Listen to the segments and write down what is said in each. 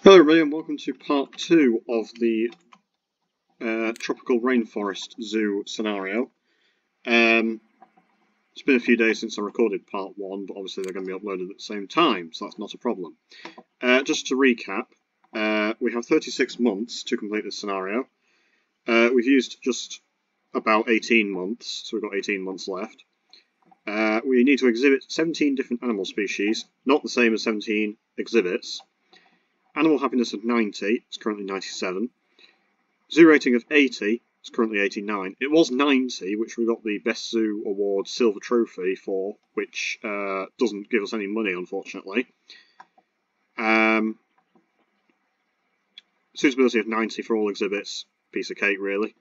Hello everybody and welcome to part 2 of the tropical rainforest zoo scenario. It's been a few days since I recorded part 1, but obviously they're going to be uploaded at the same time, so that's not a problem. Just to recap, we have 36 months to complete this scenario. We've used just about 18 months, so we've got 18 months left. We need to exhibit 17 different animal species, not the same as 17 exhibits. Animal happiness of 90, it's currently 97. Zoo rating of 80, it's currently 89. It was 90, which we got the Best Zoo Award Silver Trophy for, which doesn't give us any money, unfortunately. Suitability of 90 for all exhibits, piece of cake, really.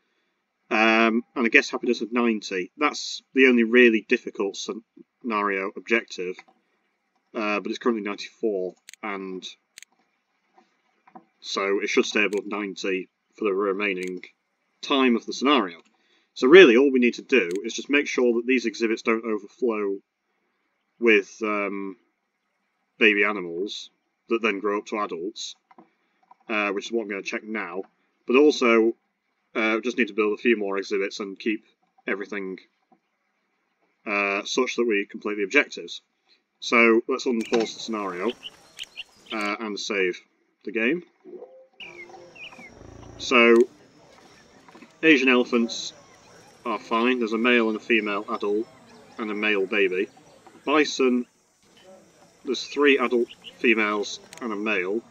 And a guest happiness of 90. That's the only really difficult scenario objective, but it's currently 94, and so it should stay above 90 for the remaining time of the scenario. So really all we need to do is just make sure that these exhibits don't overflow with baby animals that then grow up to adults, which is what I'm going to check now. But also just need to build a few more exhibits and keep everything such that we complete the objectives. So let's unpause the scenario and save the game. So, Asian elephants are fine. There's a male and a female adult and a male baby. Bison, there's 3 adult females and a male,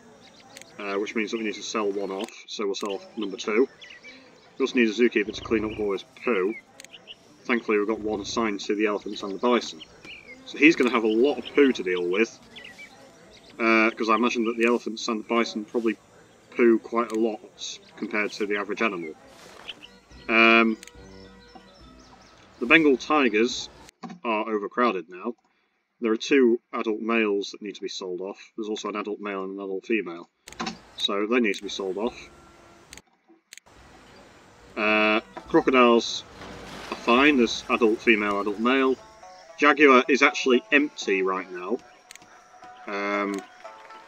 which means that we need to sell one off, so we'll sell off number 2. We also need a zookeeper to clean up all his poo. Thankfully we've got one assigned to the elephants and the bison. So he's going to have a lot of poo to deal with, because I imagine that the elephants and the bison probably poo quite a lot compared to the average animal. The Bengal tigers are overcrowded now. There are 2 adult males that need to be sold off. There's also an adult male and an adult female, so they need to be sold off. Crocodiles are fine. There's adult female, adult male. Jaguar is actually empty right now.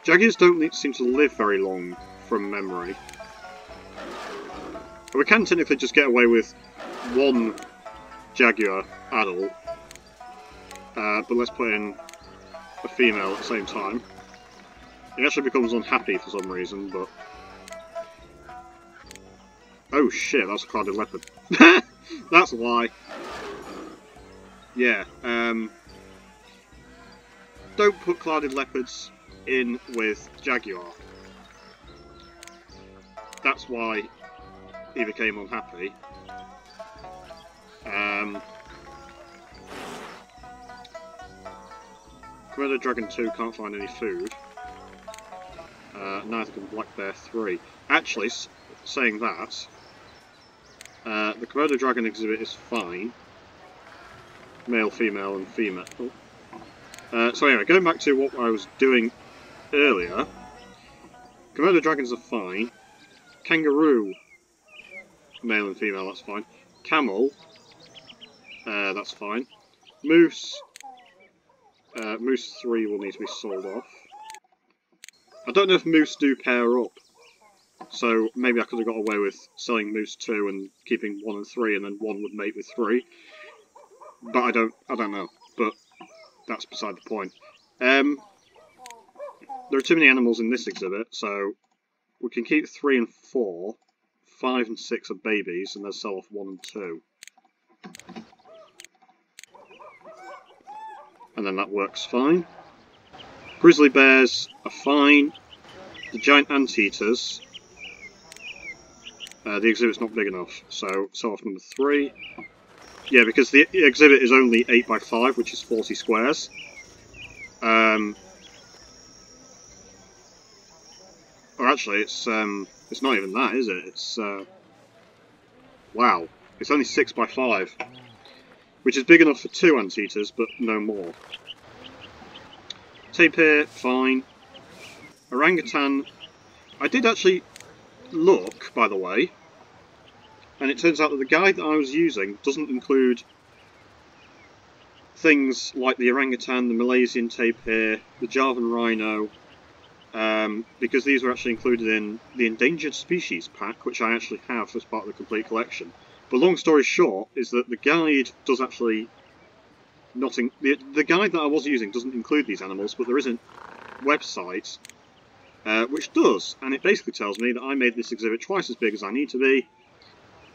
Jaguars don't seem to live very long from memory. But we can technically just get away with 1 jaguar adult, but let's put in a female at the same time. It actually becomes unhappy for some reason, but... Oh shit, that's a clouded leopard. That's why. Yeah, don't put clouded leopards in with jaguar. That's why he became unhappy. Komodo Dragon 2 can't find any food. Neither can Black Bear 3. Actually, saying that, the Komodo Dragon exhibit is fine. Male, female, and female. So anyway, going back to what I was doing earlier, Komodo Dragons are fine. Kangaroo, male and female, that's fine. Camel, that's fine. Moose, Moose 3 will need to be sold off. I don't know if Moose do pair up, so maybe I could have got away with selling Moose 2 and keeping 1 and 3, and then 1 would mate with 3. But I don't know, but that's beside the point. There are too many animals in this exhibit, so we can keep 3 and 4, 5 and 6 are babies, and then sell off 1 and 2. And then that works fine. Grizzly bears are fine. The giant anteaters, the exhibit's not big enough, so sell off number 3. Yeah, because the exhibit is only 8x5, which is 40 squares. Or actually, it's not even that, is it? It's wow, it's only 6x5, which is big enough for 2 anteaters, but no more. Tapir, fine. Orangutan, I did actually look, by the way, and it turns out that the guide that I was using doesn't include things like the orangutan, the Malaysian tapir, the Javan rhino, because these were actually included in the Endangered Species pack, which I actually have as part of the complete collection. But long story short is that the guide does actually not... the guide that I was using doesn't include these animals, but there is a website which does, and it basically tells me that I made this exhibit twice as big as I needed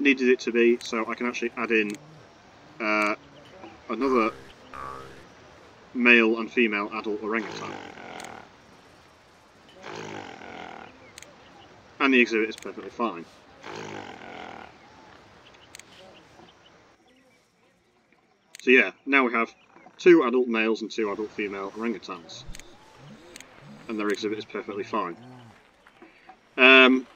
it to be, so I can actually add in another male and female adult orangutan. And the exhibit is perfectly fine. So yeah, now we have 2 adult males and 2 adult female orangutans. And their exhibit is perfectly fine. And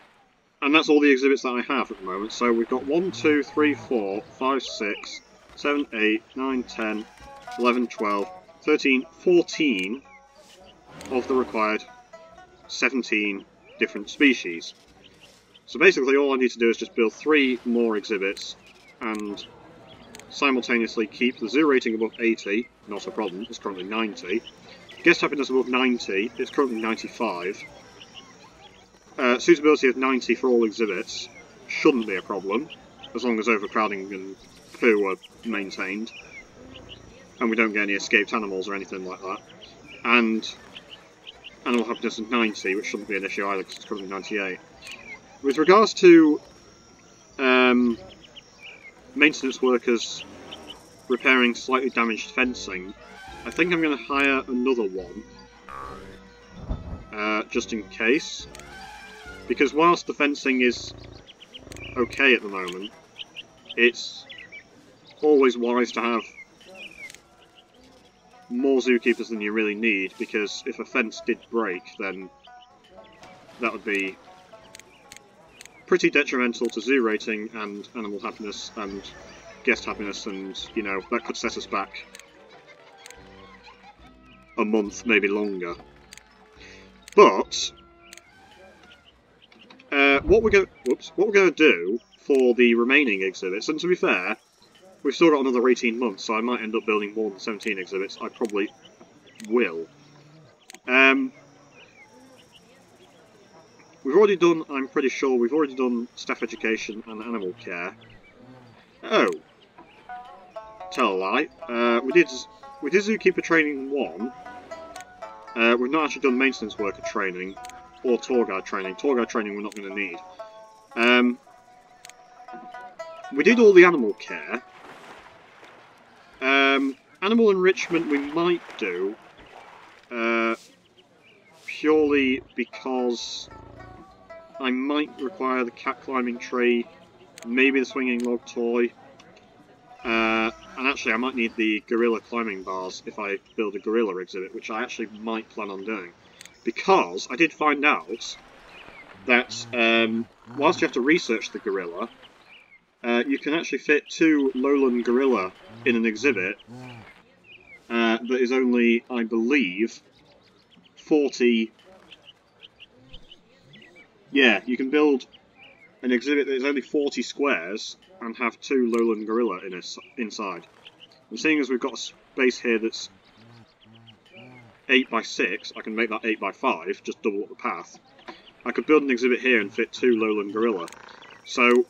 that's all the exhibits that I have at the moment. So we've got 1, 2, 3, 4, 5, 6, 7, 8, 9, 10, 11, 12, 13, 14 of the required 17 different species. So basically all I need to do is just build 3 more exhibits and simultaneously keep the zoo rating above 80, not a problem, it's currently 90. Guest happiness above 90, it's currently 95. Suitability of 90 for all exhibits shouldn't be a problem, as long as overcrowding and poo are maintained, and we don't get any escaped animals or anything like that. And animal happiness of 90, which shouldn't be an issue either, because it's currently 98. With regards to maintenance workers repairing slightly damaged fencing, I think I'm going to hire another one, just in case. Because whilst the fencing is okay at the moment, it's always wise to have more zookeepers than you really need, because if a fence did break, then that would be pretty detrimental to zoo rating and animal happiness and guest happiness, and, you know, that could set us back a month, maybe longer. But what we're going to do for the remaining exhibits, and to be fair, we've still got another 18 months, so I might end up building more than 17 exhibits. I probably will. We've already done, I'm pretty sure, we've already done staff education and animal care. Oh, tell a lie. We did zookeeper training 1. We've not actually done maintenance worker training or tour guide training. Tour guide training we're not going to need. We did all the animal care. Animal enrichment we might do, purely because I might require the cat climbing tree, maybe the swinging log toy, and actually I might need the gorilla climbing bars if I build a gorilla exhibit, which I actually might plan on doing. Because I did find out that whilst you have to research the gorilla, you can actually fit 2 lowland gorilla in an exhibit that is only, I believe, 40... Yeah, you can build an exhibit that is only 40 squares and have 2 lowland gorilla inside. And seeing as we've got a space here that's 8 by 6, I can make that 8 by 5, just double up the path. I could build an exhibit here and fit 2 lowland gorilla. So,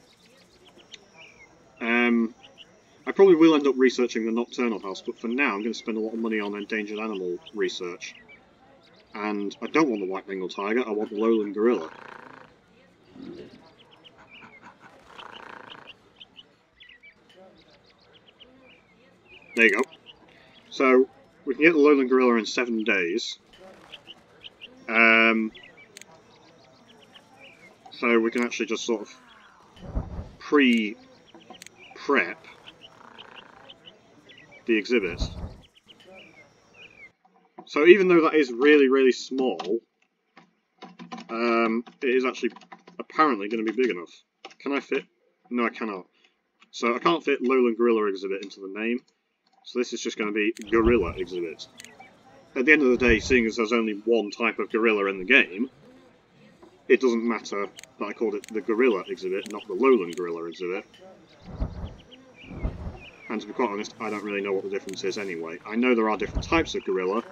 I probably will end up researching the nocturnal house, but for now I'm going to spend a lot of money on endangered animal research. And I don't want the white Bengal tiger, I want the lowland gorilla. There you go. So, we can get the lowland gorilla in 7 days. So we can actually just sort of pre-prep the exhibit. So even though that is really, really small, it is actually apparently going to be big enough. Can I fit? No, I cannot. So I can't fit lowland gorilla exhibit into the name. So this is just going to be gorilla exhibit. At the end of the day, seeing as there's only one type of gorilla in the game, it doesn't matter that I called it the gorilla exhibit, not the lowland gorilla exhibit. And to be quite honest, I don't really know what the difference is anyway. I know there are different types of gorilla,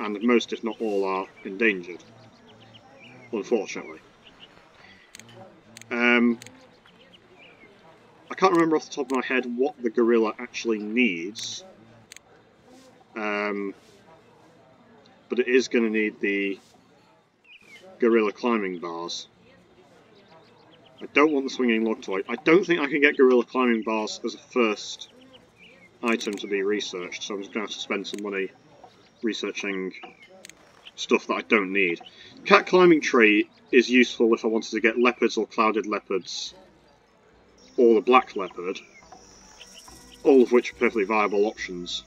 and most, if not all, are endangered. unfortunately. I can't remember off the top of my head what the gorilla actually needs, but it is going to need the gorilla climbing bars. I don't want the swinging log toy. I don't think I can get gorilla climbing bars as a first item to be researched, so I'm just going to have to spend some money researching stuff that I don't need. Cat climbing tree is useful if I wanted to get leopards or clouded leopards, or the black leopard, all of which are perfectly viable options.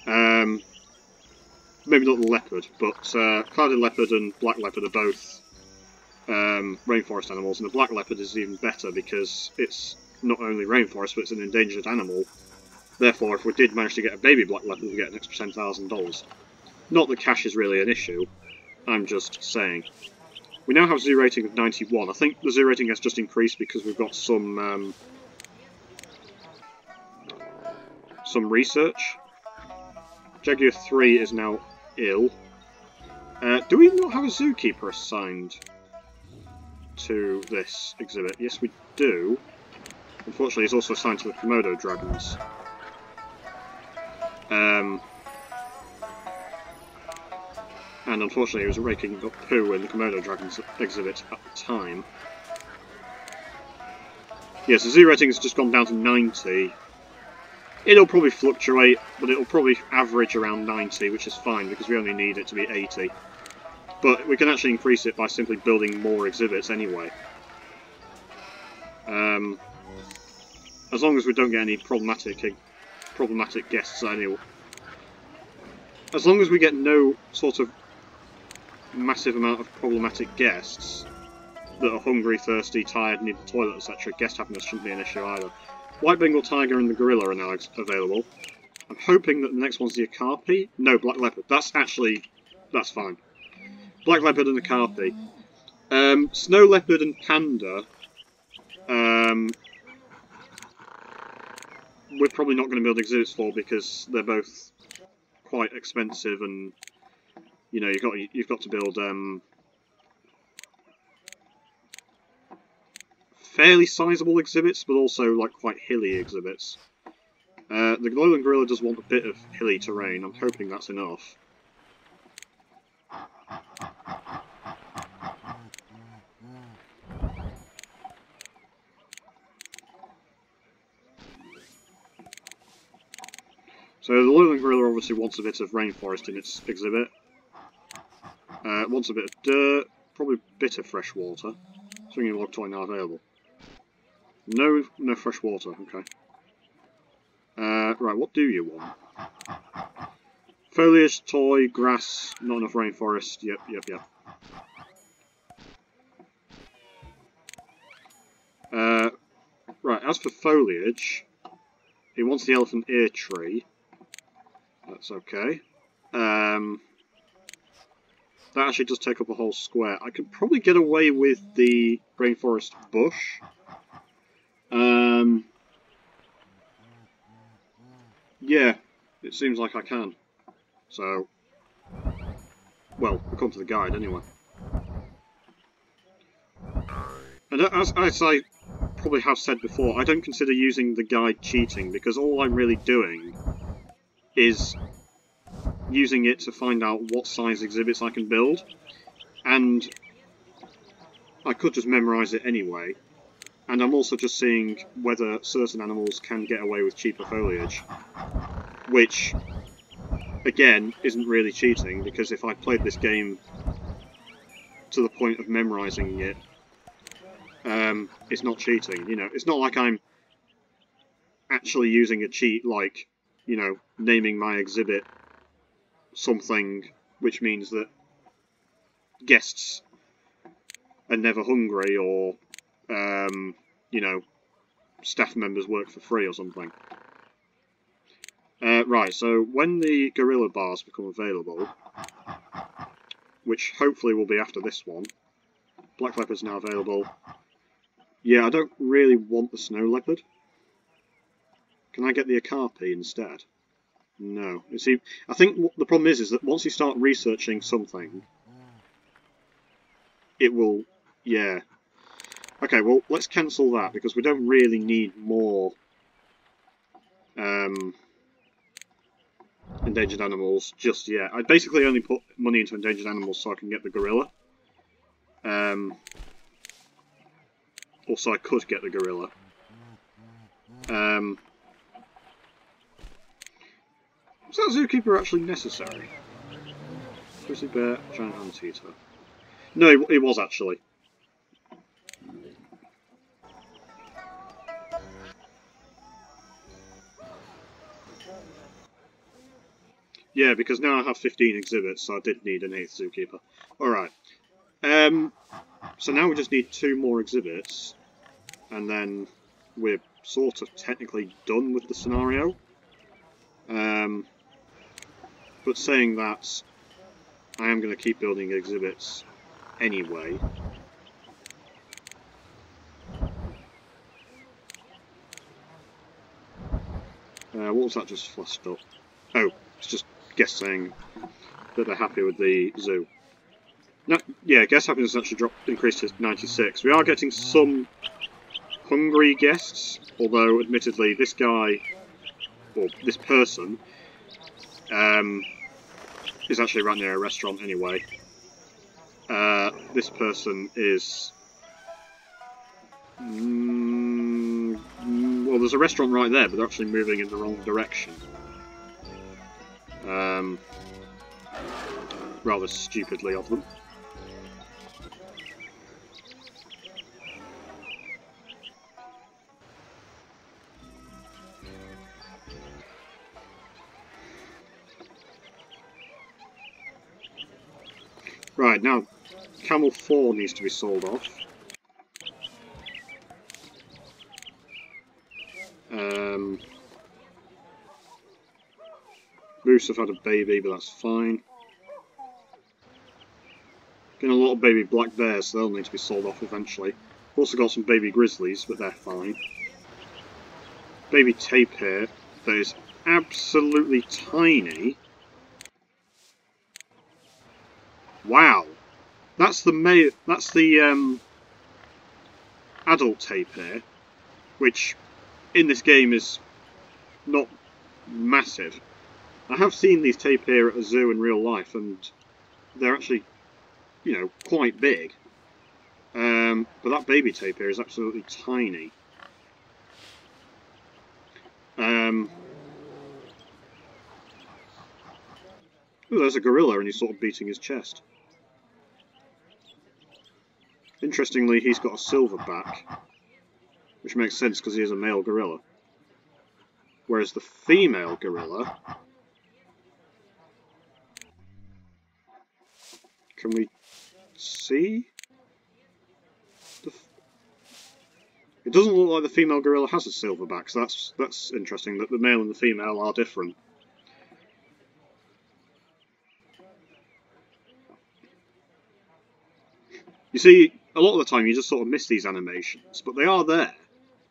Maybe not the leopard, but clouded leopard and black leopard are both rainforest animals, and the black leopard is even better because it's not only rainforest, but it's an endangered animal. Therefore, if we did manage to get a baby black leopard, we'd get an extra $10,000. Not that cash is really an issue, I'm just saying. We now have a zoo rating of 91. I think the zoo rating has just increased because we've got some research. Jaguar 3 is now ill. Do we not have a zookeeper assigned to this exhibit? Yes, we do. Unfortunately, he's also assigned to the Komodo dragons. And unfortunately, he was raking up poo in the Komodo dragons exhibit at the time. Yes, the zoo rating has just gone down to 90. It'll probably fluctuate, but it'll probably average around 90, which is fine, because we only need it to be 80. But we can actually increase it by simply building more exhibits anyway. As long as we don't get any problematic guests anyway. As long as we get no sort of massive amount of problematic guests that are hungry, thirsty, tired, need the toilet, etc., guest happiness shouldn't be an issue either. White Bengal Tiger and the Gorilla are now available. I'm hoping that the next one's the Okapi. No, Black Leopard. That's fine. Black Leopard and the Okapi. Snow Leopard and Panda. We're probably not going to build exhibits for because they're both quite expensive, and you know you've got to build fairly sizable exhibits, but also like quite hilly exhibits. The Lowland Gorilla does want a bit of hilly terrain. I'm hoping that's enough. So the Lowland Gorilla obviously wants a bit of rainforest in its exhibit. Wants a bit of dirt, probably a bit of fresh water. Swinging log toy now available. No fresh water, okay. Right, what do you want? Foliage, toy, grass, not enough rainforest, yep. Right, as for foliage, he wants the elephant ear tree. That's okay. That actually does take up a whole square. I could probably get away with the rainforest bush. Yeah, it seems like I can. So, well, we'll come to the guide anyway. And as I probably have said before, I don't consider using the guide cheating, because all I'm really doing is using it to find out what size exhibits I can build, and I could just memorise it anyway. And I'm also just seeing whether certain animals can get away with cheaper foliage, which, again, isn't really cheating, because if I played this game to the point of memorising it, it's not cheating. You know, it's not like I'm actually using a cheat, like, you know, naming my exhibit something which means that guests are never hungry, or, you know, staff members work for free or something. Right, so when the gorilla bars become available, which hopefully will be after this one, black leopard's now available. Yeah, I don't really want the snow leopard. Can I get the Okapi instead? No. You see, I think the problem is that once you start researching something, it will... yeah. Okay, well, let's cancel that, because we don't really need more endangered animals just yet. I basically only put money into endangered animals so I can get the gorilla. Also, I could get the gorilla. Was that zookeeper actually necessary? Grizzly bear, giant anteater. No, it was actually. Yeah, because now I have 15 exhibits, so I did need an 8th zookeeper. Alright. So now we just need 2 more exhibits, and then we're sort of technically done with the scenario. But saying that, I am going to keep building exhibits anyway. What was that just flashed up? Oh, it's just guests saying that they're happy with the zoo. No, yeah, guest happiness actually increased to 96. We are getting some hungry guests, although admittedly this guy, or this person, is actually right near a restaurant anyway. This person is... well, there's a restaurant right there, but they're actually moving in the wrong direction. Rather stupidly of them. Right, now, Camel 4 needs to be sold off. Moose have had a baby, but that's fine. Getting a lot of baby black bears, so they'll need to be sold off eventually. We've also got some baby grizzlies, but they're fine. Baby tapir that is absolutely tiny. Wow, that's the adult tapir, which in this game is not massive. I have seen these tapir at a zoo in real life, and they're actually, you know, quite big. But that baby tapir is absolutely tiny. Ooh, there's a gorilla and he's sort of beating his chest. Interestingly, he's got a silverback, which makes sense because he is a male gorilla. Whereas the female gorilla... Can we see? It doesn't look like the female gorilla has a silverback, so that's interesting, that the male and the female are different. You see, a lot of the time you just sort of miss these animations, but they are there.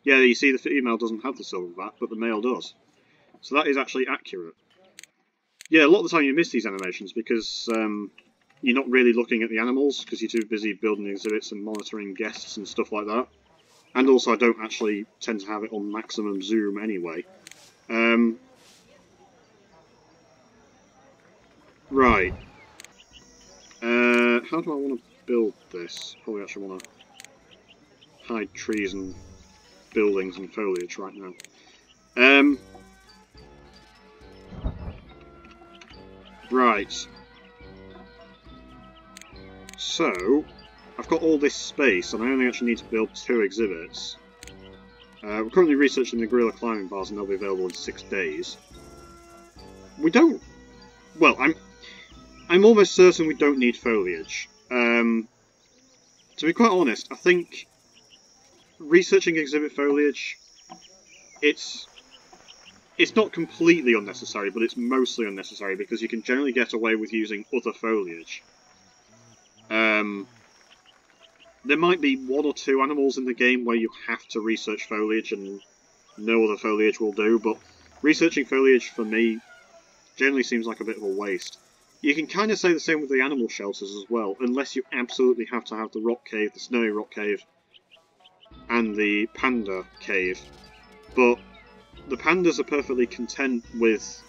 Yeah, you see the female doesn't have the silverback, but the male does. So that is actually accurate. Yeah, a lot of the time you miss these animations because you're not really looking at the animals, because you're too busy building exhibits and monitoring guests and stuff like that. And also I don't actually tend to have it on maximum zoom anyway. Right. How do I want to build this? Probably actually want to hide trees and buildings and foliage right now. Right. So, I've got all this space, and I only actually need to build 2 exhibits. We're currently researching the gorilla climbing bars, and they'll be available in 6 days. We don't... Well, I'm almost certain we don't need foliage. To be quite honest, I think researching exhibit foliage, it's not completely unnecessary, but it's mostly unnecessary because you can generally get away with using other foliage. There might be 1 or 2 animals in the game where you have to research foliage and no other foliage will do, but researching foliage for me generally seems like a bit of a waste. You can kind of say the same with the animal shelters as well, unless you absolutely have to have the rock cave, the snowy rock cave, and the panda cave. But the pandas are perfectly content with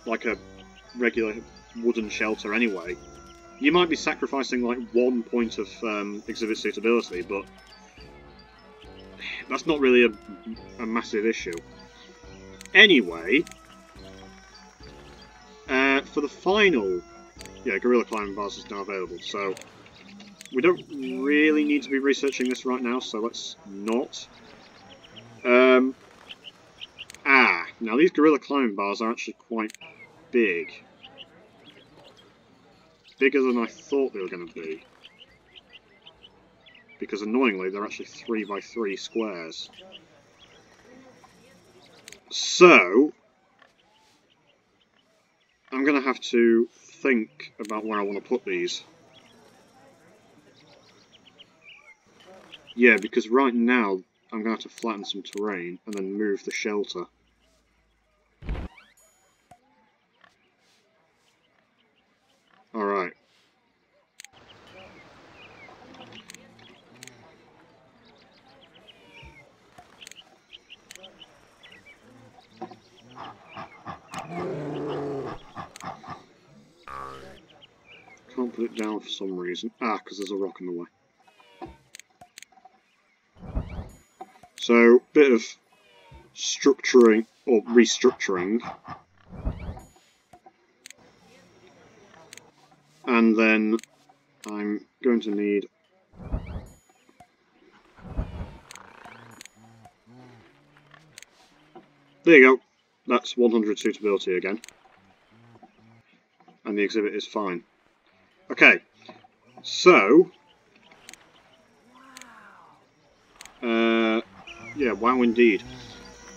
like a regular wooden shelter anyway. You might be sacrificing like 1 point of exhibit suitability, but that's not really a massive issue. Anyway, for the final, yeah, gorilla climbing bars is now available, so we don't really need to be researching this right now, so let's not. Now these gorilla climbing bars are actually quite big. Bigger than I thought they were going to be. Because annoyingly, they're actually 3x3 squares. So, I'm going to have to think about where I want to put these. Yeah, because right now, I'm going to have to flatten some terrain and then move the shelter. Alright. Can't put it down for some reason. Because there's a rock in the way. So, bit of structuring, or restructuring. And then I'm going to need... There you go. That's 100 suitability again. And the exhibit is fine. Okay, so... yeah, wow indeed.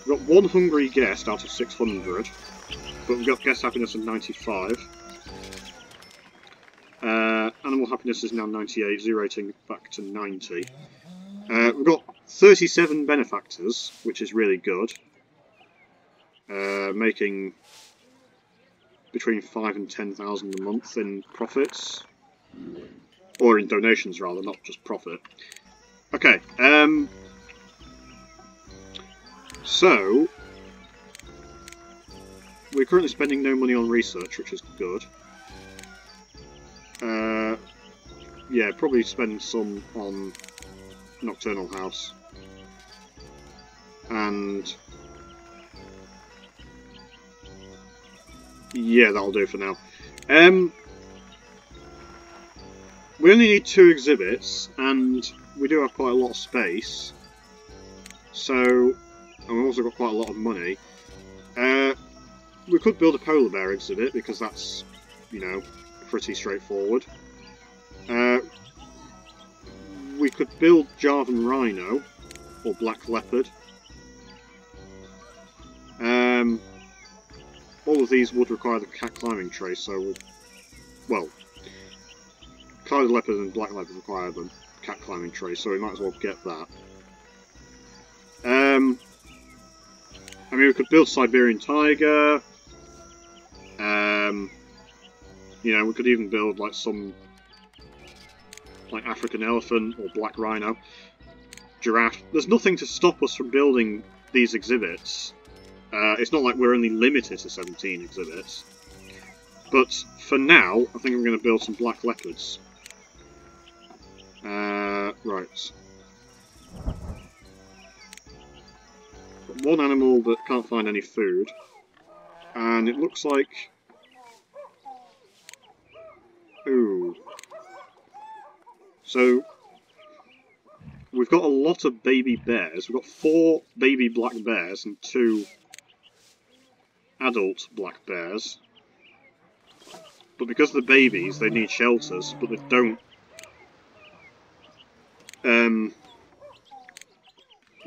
We've got one hungry guest out of 600, but we've got guest happiness of 95. Animal happiness is now 98, zeroing back to 90. We've got 37 benefactors, which is really good. Making between 5 and 10,000 a month in profits. Or in donations, rather, not just profit. Okay, so, we're currently spending no money on research, which is good. Yeah, probably spend some on Nocturnal House. And... yeah, that'll do for now. We only need 2 exhibits, and we do have quite a lot of space. So, and we've also got quite a lot of money. We could build a polar bear exhibit, because that's, you know, pretty straightforward. We could build Javan Rhino, or Black Leopard. All of these would require the cat climbing tray, so, well, Clouded Leopard and Black Leopard require the cat climbing tray, so we might as well get that. I mean, we could build Siberian Tiger. You know, we could even build like some like African Elephant or Black Rhino, Giraffe. There's nothing to stop us from building these exhibits. It's not like we're only limited to 17 exhibits. But for now, I think I'm going to build some Black Leopards. Right. Got one animal that can't find any food. And it looks like... ooh. So, we've got a lot of baby bears. We've got 4 baby black bears and 2 adult black bears. But because they're babies, they need shelters, but they don't...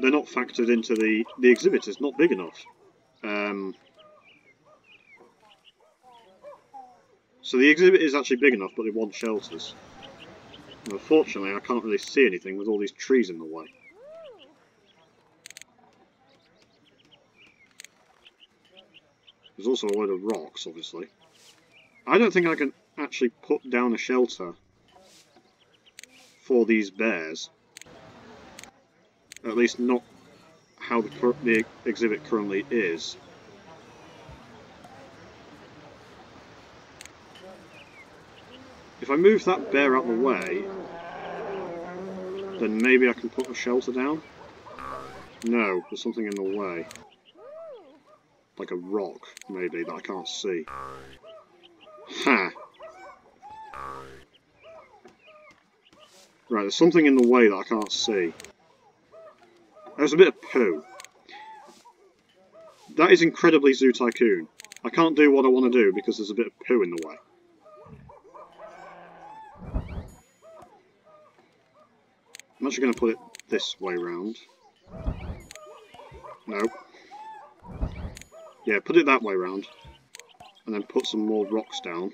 they're not factored into the exhibit. It's not big enough. So the exhibit is actually big enough, but they want shelters. And unfortunately, I can't really see anything with all these trees in the way. There's also a load of rocks, obviously. I don't think I can actually put down a shelter for these bears. At least not how the exhibit currently is. If I move that bear out of the way, then maybe I can put a shelter down? No, there's something in the way. Like a rock, maybe, that I can't see. Ha! Right, there's something in the way that I can't see. There's a bit of poo. That is incredibly Zoo Tycoon. I can't do what I want to do because there's a bit of poo in the way. I'm actually going to put it this way round. No. Yeah, put it that way round. And then put some more rocks down.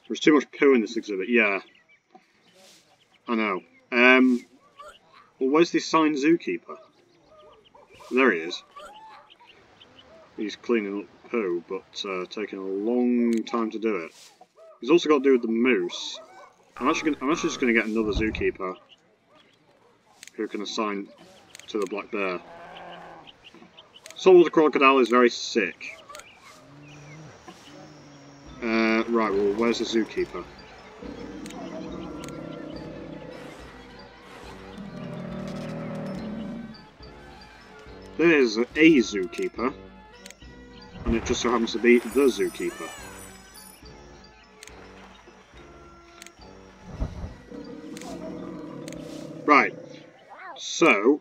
There's too much poo in this exhibit, yeah. I know. Well, where's the assigned zookeeper? There he is. He's cleaning up poo, but taking a long time to do it. He's also got to do with the moose. I'm actually just going to get another zookeeper who can assign to the black bear. Saltwater crocodile is very sick. Right, well, where's the zookeeper? There's a zookeeper, and it just so happens to be the zookeeper. Right, so,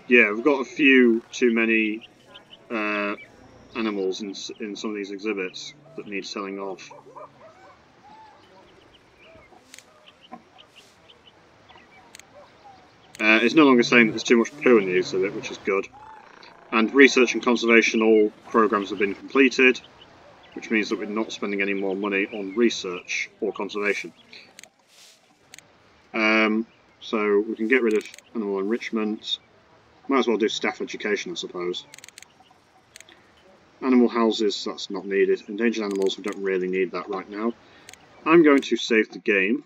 yeah, we've got a few too many animals in some of these exhibits that need selling off. It's no longer saying that there's too much poo in the exhibit, which is good. And research and conservation, all programs have been completed, which means that we're not spending any more money on research or conservation. So we can get rid of animal enrichment. Might as well do staff education, I suppose. Animal houses, that's not needed. Endangered animals, we don't really need that right now. I'm going to save the game.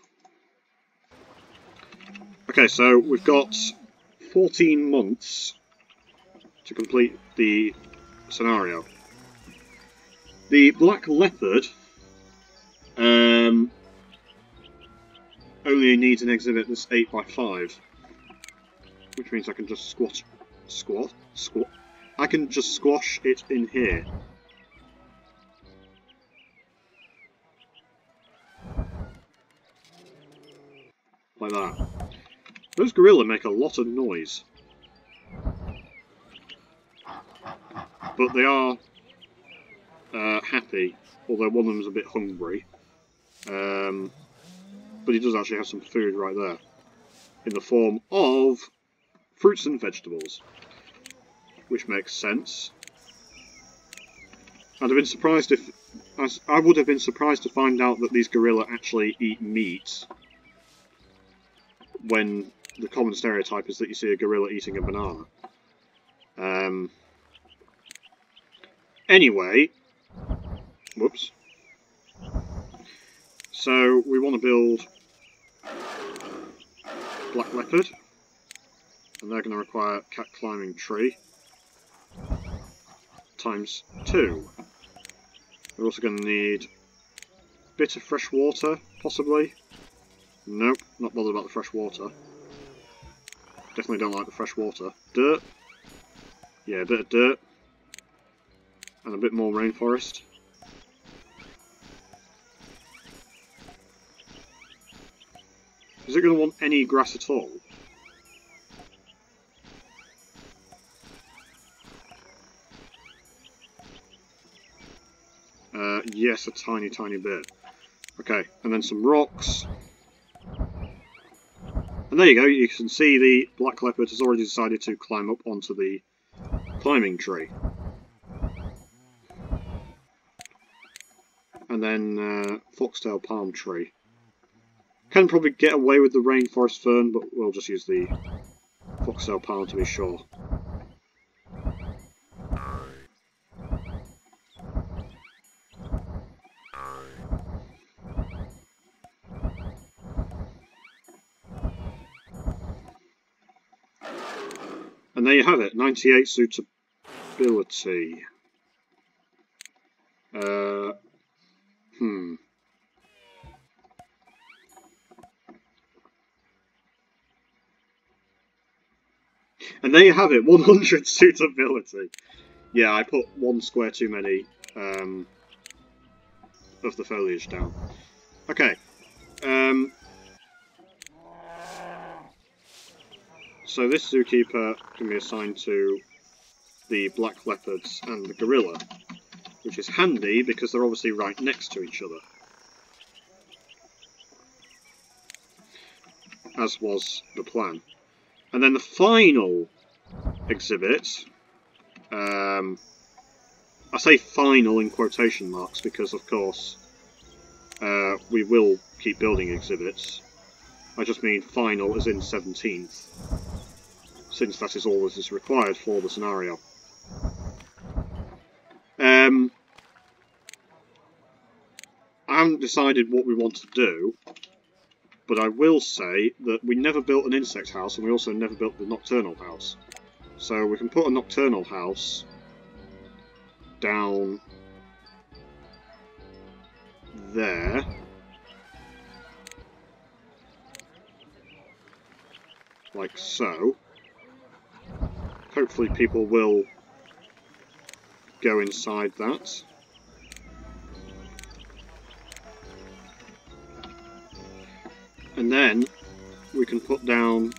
Okay, so we've got 14 months to complete the scenario. The black leopard only needs an exhibit that's 8x5, which means I can just squash it in here. Like that. Those gorilla make a lot of noise. But they are happy, although one of them is a bit hungry. But he does actually have some food right there, in the form of fruits and vegetables, which makes sense. I'd have been surprised if... I would have been surprised to find out that these gorilla actually eat meat, when the common stereotype is that you see a gorilla eating a banana. Anyway, whoops. So we want to build black leopard, and they're going to require cat climbing tree times 2. We're also going to need a bit of fresh water, possibly. Nope, not bothered about the fresh water. Definitely don't like the fresh water. Dirt. Yeah, a bit of dirt. And a bit more rainforest. Is it going to want any grass at all? Yes, a tiny, tiny bit. Okay, and then some rocks. And there you go, you can see the black leopard has already decided to climb up onto the climbing tree. And then foxtail palm tree. Can probably get away with the rainforest fern, but we'll just use the foxtail palm to be sure. And there you have it, 98 suitability. And there you have it, 100 suitability. Yeah, I put one square too many of the foliage down. Okay. So this zookeeper can be assigned to the black leopards and the gorilla, which is handy because they're obviously right next to each other. As was the plan. And then the final exhibit, I say final in quotation marks because of course we will keep building exhibits. I just mean final as in 17th, since that is all that is required for the scenario. I haven't decided what we want to do, but I will say that we never built an insect house and we also never built the nocturnal house. So we can put a nocturnal house down there. Like so. Hopefully people will go inside that. And then we can put down...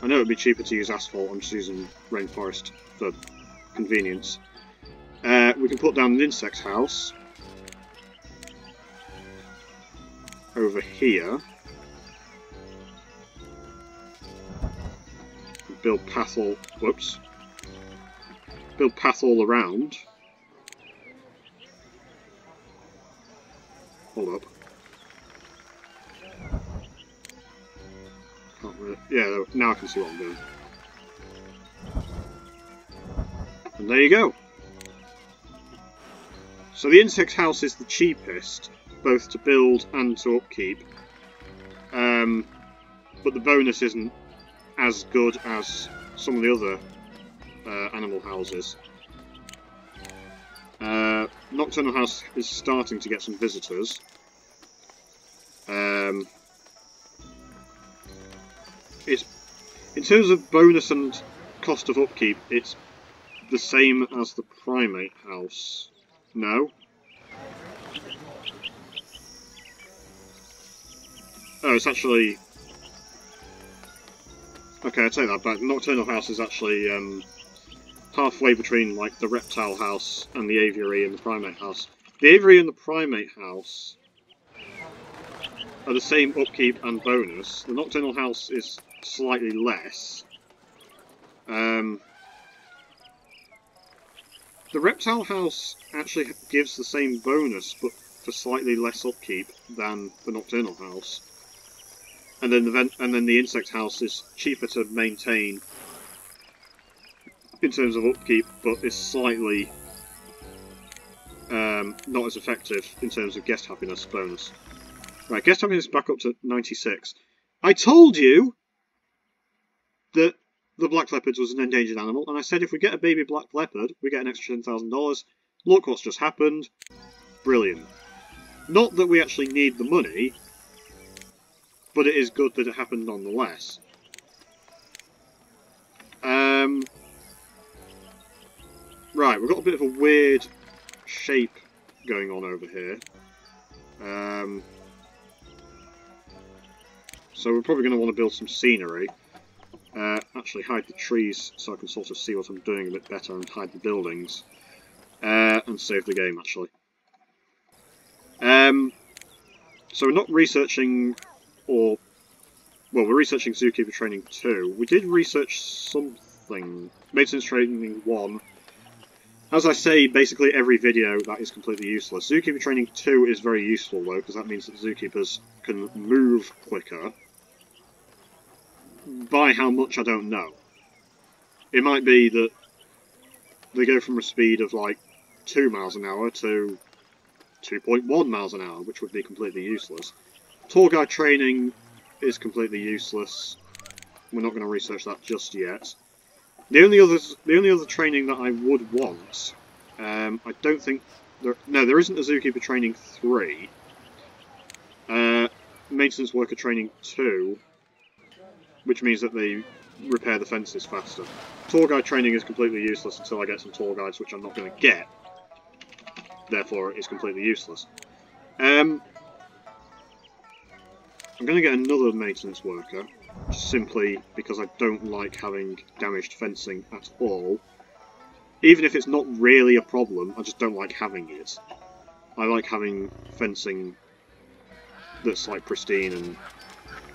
I know it would be cheaper to use asphalt, I'm just using Rainforest for convenience. We can put down an insect house over here. Build path all... whoops. Build path all around. Hold up. Can't really... yeah, now I can see what I'm doing. And there you go. So the insect house is the cheapest, both to build and to upkeep. But the bonus isn't as good as some of the other animal houses. Nocturnal house is starting to get some visitors. It's, in terms of bonus and cost of upkeep, it's the same as the primate house. No? Oh, it's actually... okay, I take that back. The nocturnal house is actually halfway between like the reptile house and the aviary and the primate house. The aviary and the primate house are the same upkeep and bonus. The nocturnal house is slightly less. The reptile house actually gives the same bonus, but for slightly less upkeep than the nocturnal house. And then the insect house is cheaper to maintain in terms of upkeep, but is slightly not as effective in terms of guest happiness bonus. Right, guest happiness back up to 96. I told you that the black leopard was an endangered animal, and I said if we get a baby black leopard, we get an extra $10,000. Look what's just happened. Brilliant. Not that we actually need the money, but it is good that it happened nonetheless. Right, we've got a bit of a weird shape going on over here. So we're probably going to want to build some scenery. Actually hide the trees so I can sort of see what I'm doing a bit better and hide the buildings. and save the game, actually. So we're not researching, or... Well, we're researching Zookeeper Training 2. We did research something. Maintenance Training 1. As I say, basically every video, that is completely useless. Zookeeper Training 2 is very useful, though, because that means that zookeepers can move quicker. By how much, I don't know. It might be that they go from a speed of, like, 2 miles an hour to 2.1 miles an hour, which would be completely useless. Tour guide training is completely useless. We're not going to research that just yet. The only other training that I would want, I don't think there isn't a Zookeeper Training 3. Maintenance Worker Training 2, which means that they repair the fences faster. Tour guide training is completely useless until I get some tour guides, which I'm not going to get. Therefore, it's completely useless. I'm going to get another maintenance worker, simply because I don't like having damaged fencing at all. Even if it's not really a problem, I just don't like having it. I like having fencing that's like pristine and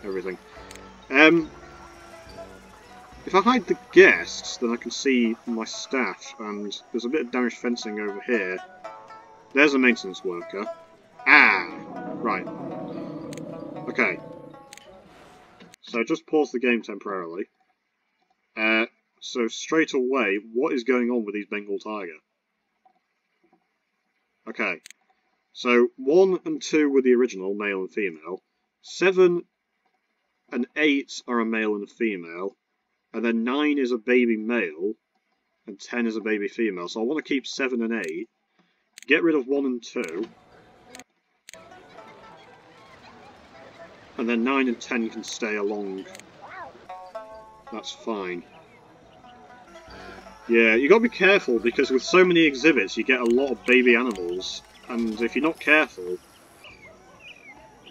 everything. If I hide the guests, then I can see my staff, and there's a bit of damaged fencing over here. There's a maintenance worker. Ah! Right. Okay. So just pause the game temporarily. So straight away, what is going on with these Bengal tiger? Okay. So 1 and 2 were the original, male and female. 7 and 8 are a male and a female. And then 9 is a baby male. And 10 is a baby female. So I want to keep 7 and 8. Get rid of 1 and 2. And then 9 and 10 can stay along. That's fine. Yeah, you gotta be careful, because with so many exhibits you get a lot of baby animals, and if you're not careful,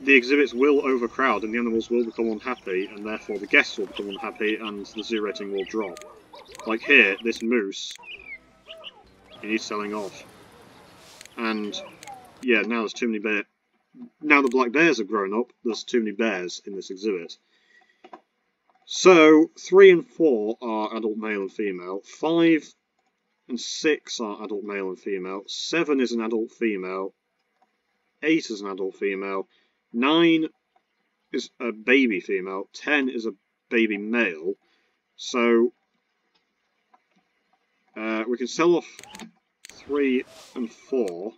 the exhibits will overcrowd and the animals will become unhappy, and therefore the guests will become unhappy and the zoo rating will drop. Like here, this moose, he needs selling off. And yeah, now there's too many bears. Now the black bears have grown up, there's too many bears in this exhibit. So, 3 and 4 are adult male and female, 5 and 6 are adult male and female, 7 is an adult female, 8 is an adult female, 9 is a baby female, 10 is a baby male, so we can sell off 3 and 4,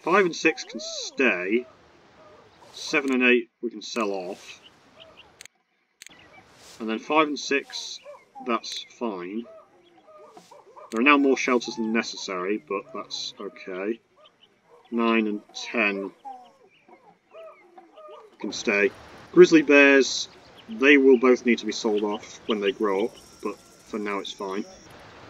5 and 6 can stay, 7 and 8 we can sell off, and then 5 and 6, that's fine. There are now more shelters than necessary, but that's okay. 9 and 10 can stay. Grizzly bears, they will both need to be sold off when they grow up, but for now it's fine.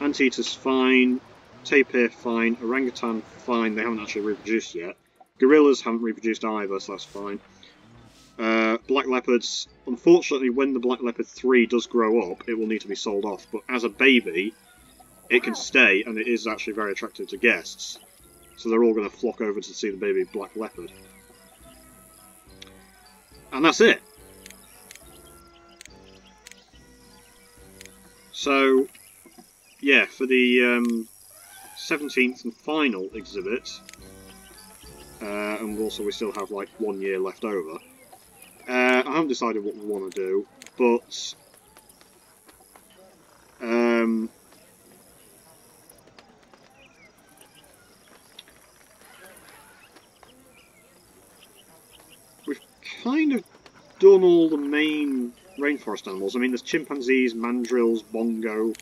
Anteater's fine, tapir fine, orangutan fine, they haven't actually reproduced yet. Gorillas haven't reproduced either, so that's fine. Black leopards, unfortunately when the black leopard 3 does grow up, it will need to be sold off, but as a baby, it can stay, and it is actually very attractive to guests. So they're all going to flock over to see the baby black leopard. And that's it. So, yeah, for the 17th and final exhibit, and also we still have like 1 year left over, I haven't decided what we want to do, but we've kind of done all the main rainforest animals. I mean, there's chimpanzees, mandrills, bongo.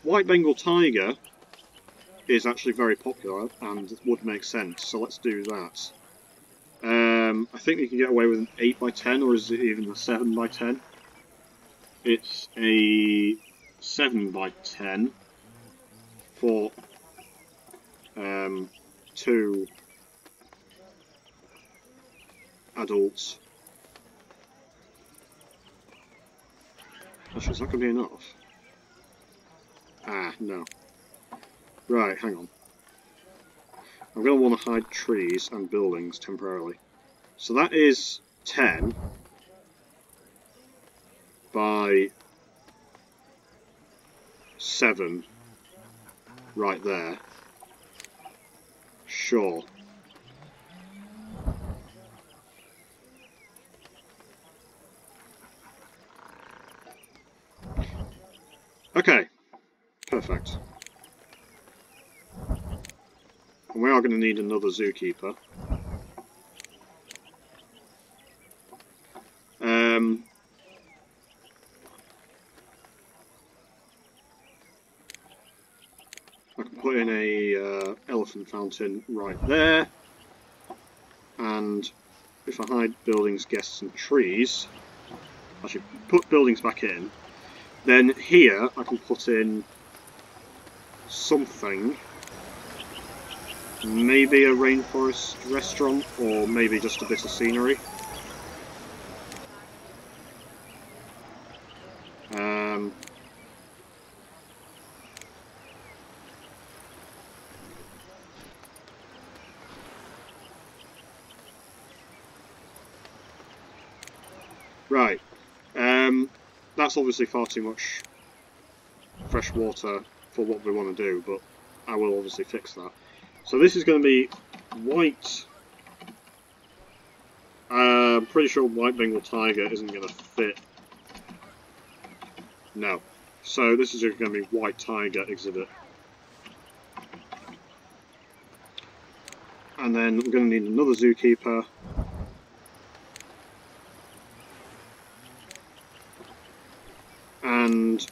White Bengal tiger is actually very popular and would make sense, so let's do that. I think we can get away with an 8x10, or is it even a 7x10? It's a 7x10 for 2 adults. Actually, is that going to be enough? Ah, no. Right, hang on. I'm going to want to hide trees and buildings temporarily. So that is 10 by 7 right there. Sure. Okay, perfect. And we are going to need another zookeeper. I can put in a elephant fountain right there, and if I hide buildings, guests and trees, I should put buildings back in. Then here I can put in something, maybe a rainforest restaurant, or maybe just a bit of scenery. Right, that's obviously far too much fresh water for what we want to do, but I will obviously fix that. So this is going to be white. I'm pretty sure white Bengal tiger isn't going to fit. No. So this is going to be white tiger exhibit. And then I'm going to need another zookeeper. And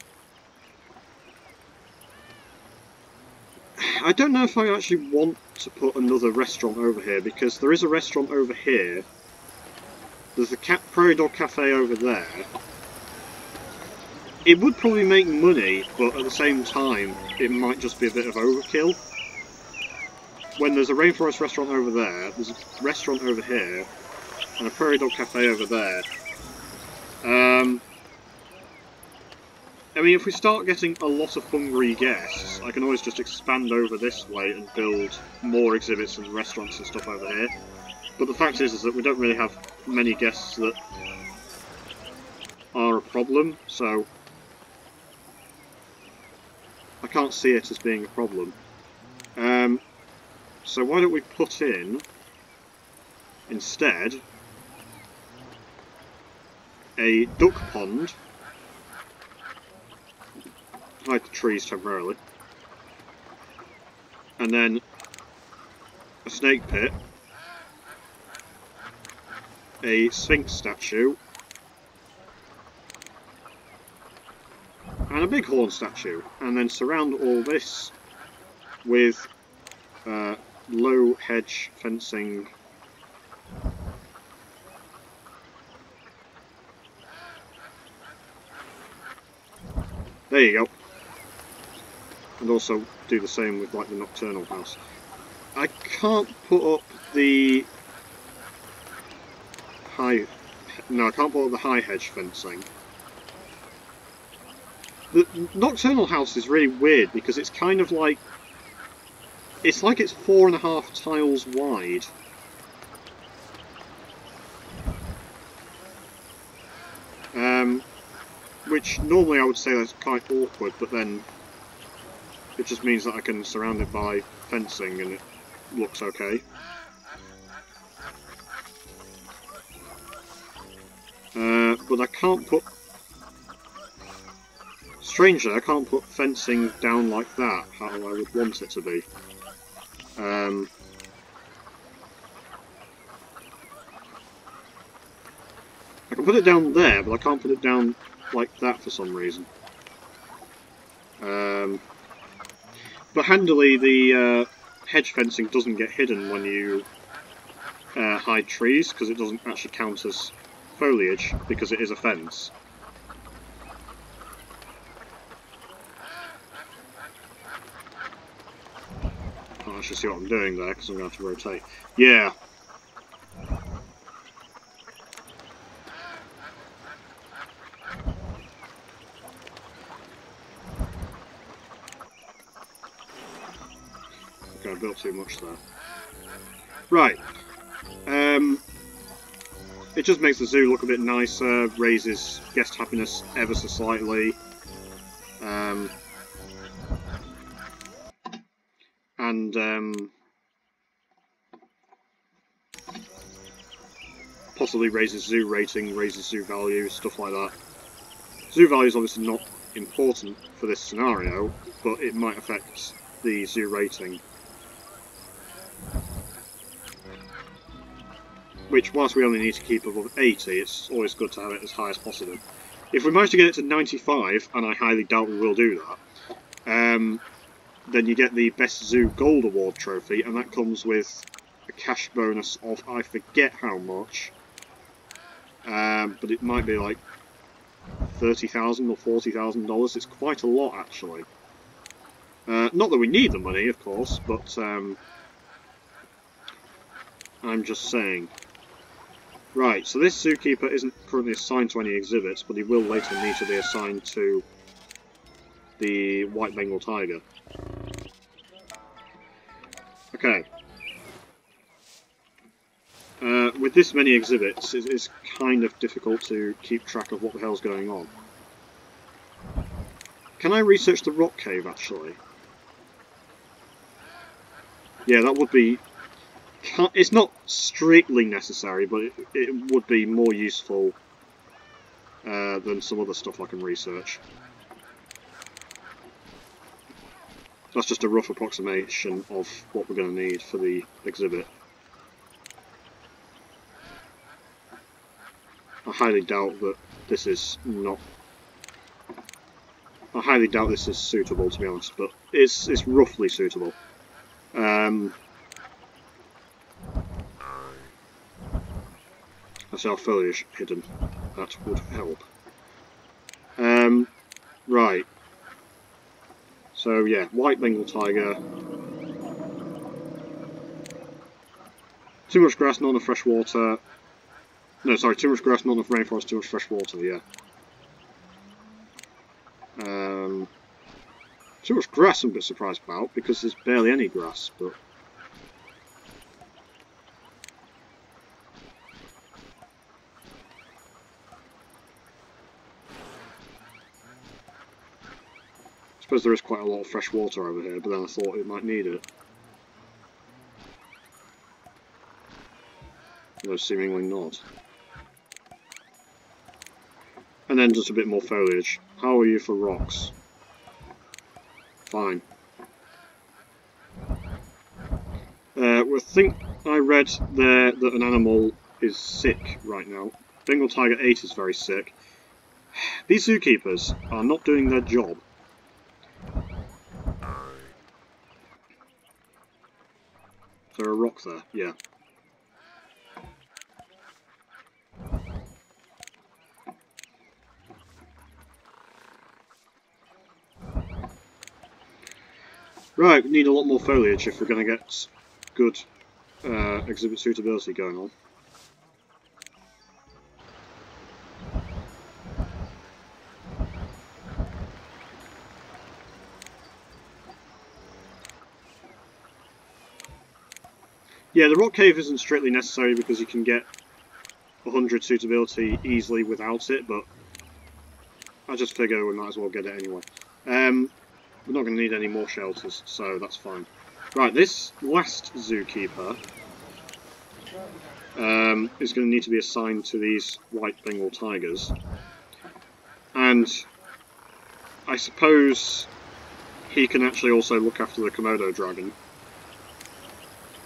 I don't know if I actually want to put another restaurant over here, because there is a restaurant over here. There's a Prairie Dog Cafe over there. It would probably make money, but at the same time, it might just be a bit of overkill. When there's a Rainforest restaurant over there, there's a restaurant over here, and a Prairie Dog Cafe over there. I mean, if we start getting a lot of hungry guests, I can always just expand over this way and build more exhibits and restaurants and stuff over here. But the fact is that we don't really have many guests that are a problem, so I can't see it as being a problem. So why don't we put in, instead, a duck pond. Hide the trees temporarily. And then a snake pit, a sphinx statue, and a bighorn statue. And then surround all this with low hedge fencing. There you go. And also do the same with like the nocturnal house. I can't put up the high... No, I can't put up the high hedge fencing. The nocturnal house is really weird because it's kind of like... It's like it's 4.5 tiles wide. Which normally I would say that's quite awkward, but then it just means that I can surround it by fencing and it looks okay. But I can't put... Strangely, I can't put fencing down like that, how I would want it to be. I can put it down there, but I can't put it down like that for some reason. But handily, the hedge fencing doesn't get hidden when you hide trees, because it doesn't actually count as foliage, because it is a fence. I can't actually see what I'm doing there, because I'm going to have to rotate. Yeah. much there. Right. It just makes the zoo look a bit nicer, raises guest happiness ever so slightly. Possibly raises zoo rating, raises zoo value, stuff like that. Zoo value is obviously not important for this scenario, but it might affect the zoo rating. Which, whilst we only need to keep above 80, it's always good to have it as high as possible. If we manage to get it to 95, and I highly doubt we will do that, then you get the Best Zoo Gold Award trophy, and that comes with a cash bonus of, I forget how much, but it might be like $30,000 or $40,000. It's quite a lot, actually. Not that we need the money, of course, but I'm just saying. Right, so this zookeeper isn't currently assigned to any exhibits, but he will later need to be assigned to the white Bengal tiger. Okay. With this many exhibits, it's kind of difficult to keep track of what the hell's going on. Can I research the rock cave, actually? Yeah, that would be... It's not strictly necessary, but it would be more useful than some other stuff I can research. That's just a rough approximation of what we're going to need for the exhibit. I highly doubt that this is not... I highly doubt this is suitable, to be honest, but it's roughly suitable. That's our foliage hidden. That would help. Right. So yeah, white Bengal tiger. Too much grass, not enough fresh water. No, sorry, too much grass, not enough rainforest, too much fresh water, yeah. Too much grass I'm a bit surprised about, because there's barely any grass, but... I suppose there is quite a lot of fresh water over here, but then I thought it might need it. Though seemingly not. And then just a bit more foliage. How are you for rocks? Fine. I think I read there that an animal is sick right now. Bengal Tiger 8 is very sick. These zookeepers are not doing their job. Is there a rock there? Yeah. Right, we need a lot more foliage if we're going to get good exhibit suitability going on. Yeah, the rock cave isn't strictly necessary because you can get 100 suitability easily without it, but I just figure we might as well get it anyway. We're not going to need any more shelters, so that's fine. Right, this last zookeeper is going to need to be assigned to these white Bengal tigers. And I suppose he can actually also look after the Komodo dragon.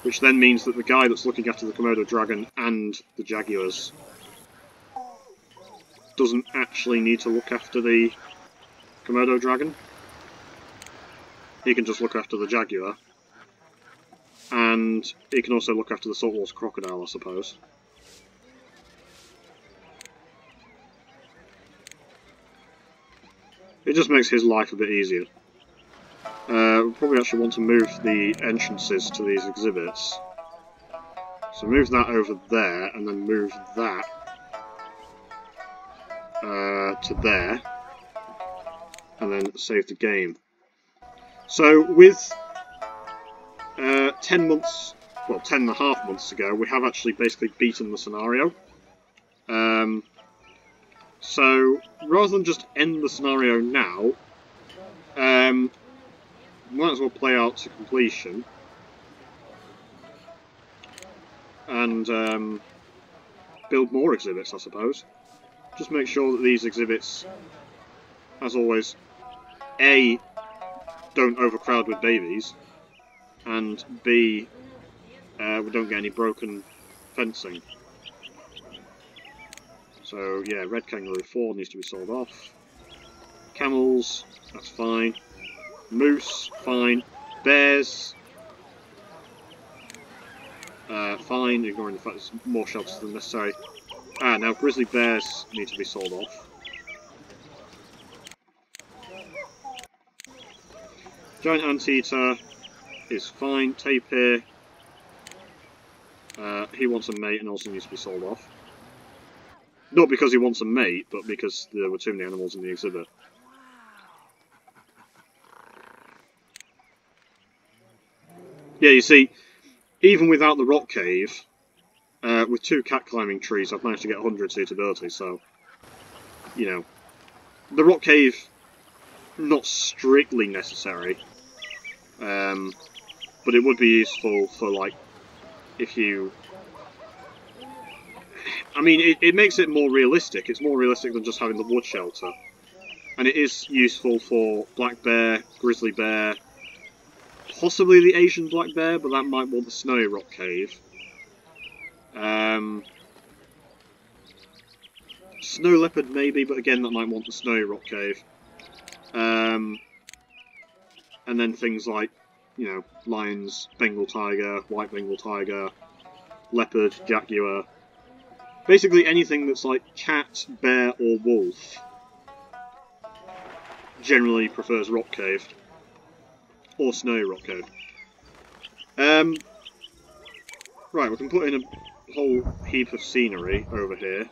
Which then means that the guy that's looking after the Komodo dragon and the jaguars doesn't actually need to look after the Komodo dragon. He can just look after the jaguar. And he can also look after the saltwater crocodile, I suppose. It just makes his life a bit easier. We probably actually want to move the entrances to these exhibits. So move that over there, and then move that to there, and then save the game. So with 10 months, well, 10.5 months ago, we have actually basically beaten the scenario. So, rather than just end the scenario now, might as well play out to completion. And build more exhibits, I suppose. Just make sure that these exhibits, as always, A, don't overcrowd with babies, and B, we don't get any broken fencing. So yeah, red kangaroo 4 needs to be sold off. Camels, that's fine. Moose, fine. Bears, fine, ignoring the fact there's more shelters than necessary. Now grizzly bears need to be sold off. Giant anteater is fine. Tapir, he wants a mate and also needs to be sold off. Not because he wants a mate, but because there were too many animals in the exhibit. Yeah, you see, even without the rock cave, with 2 cat climbing trees, I've managed to get 100 suitability, so, you know. The rock cave, not strictly necessary, but it would be useful for, like, if you... I mean, it makes it more realistic. It's more realistic than just having the wood shelter. And it is useful for black bear, grizzly bear, possibly the Asian black bear, but that might want the snowy rock cave. Snow leopard maybe, but again that might want the snowy rock cave. And then things like, you know, lions, Bengal tiger, white Bengal tiger, leopard, jaguar. Basically anything that's like cat, bear or wolf generally prefers rock cave. Or snowy rock cave. Right, we can put in a whole heap of scenery over here.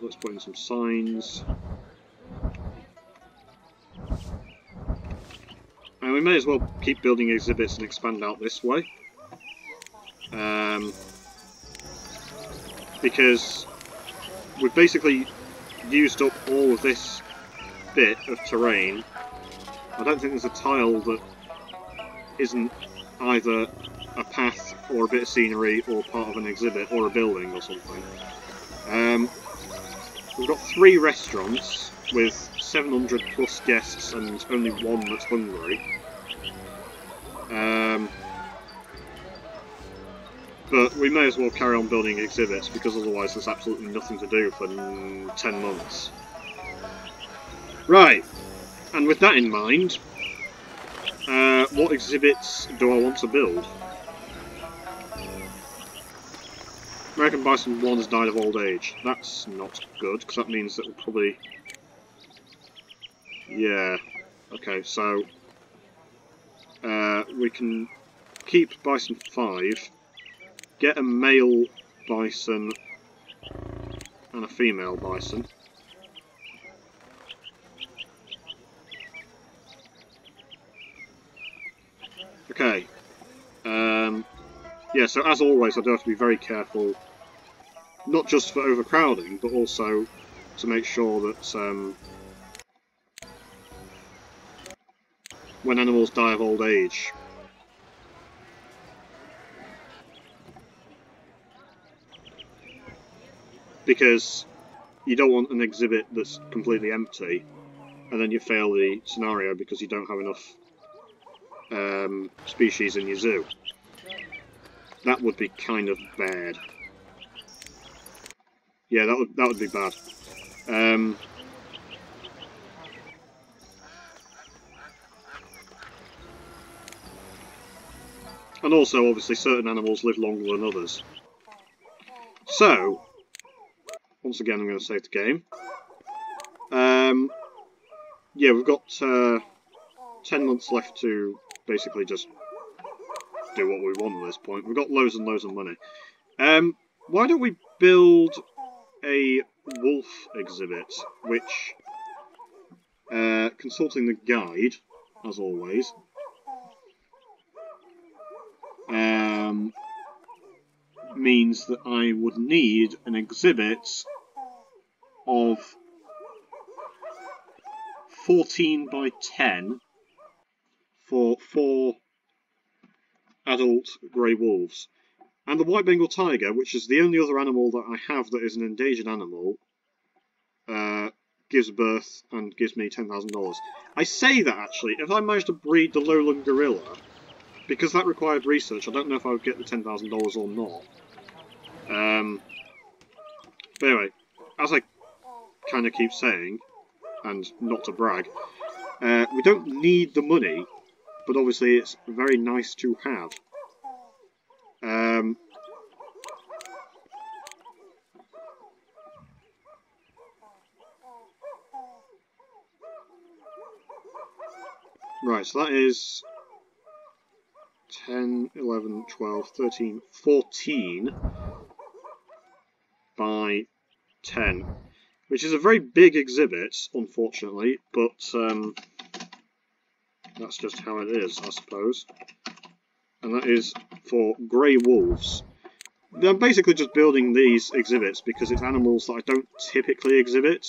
Let's put in some signs. And we may as well keep building exhibits and expand out this way. Because we've basically used up all of this bit of terrain. I don't think there's a tile that isn't either a path or a bit of scenery or part of an exhibit or a building or something. We've got 3 restaurants with 700 plus guests and only 1 that's hungry. But we may as well carry on building exhibits because otherwise there's absolutely nothing to do for 10 months. Right, and with that in mind, what exhibits do I want to build? American Bison 1 has died of old age. That's not good, because that means that we'll probably... Yeah, okay, so... we can keep Bison 5, get a male bison and a female bison. Okay. Yeah, so as always I do have to be very careful, not just for overcrowding, but also to make sure that when animals die of old age, because you don't want an exhibit that's completely empty and then you fail the scenario because you don't have enough species in your zoo. That would be kind of bad. Yeah, that would be bad. And also, obviously, certain animals live longer than others. So, once again, I'm going to save the game. Yeah, we've got 10 months left to basically just do what we want at this point. We've got loads and loads of money. Why don't we build a wolf exhibit, which Consulting the guide, as always. Means that I would need an exhibit of 14 by 10 for 4 adult grey wolves. And the white Bengal tiger, which is the only other animal that I have that is an endangered animal, gives birth and gives me $10,000. I say that actually, if I managed to breed the lowland gorilla, because that required research, I don't know if I would get the $10,000 or not. But anyway, as I kind of keep saying, and not to brag, we don't need the money, but obviously it's very nice to have. Right, so that is 10, 11, 12, 13, 14 by 10, which is a very big exhibit, unfortunately, but that's just how it is, I suppose. And that is for grey wolves. I'm basically just building these exhibits because it's animals that I don't typically exhibit.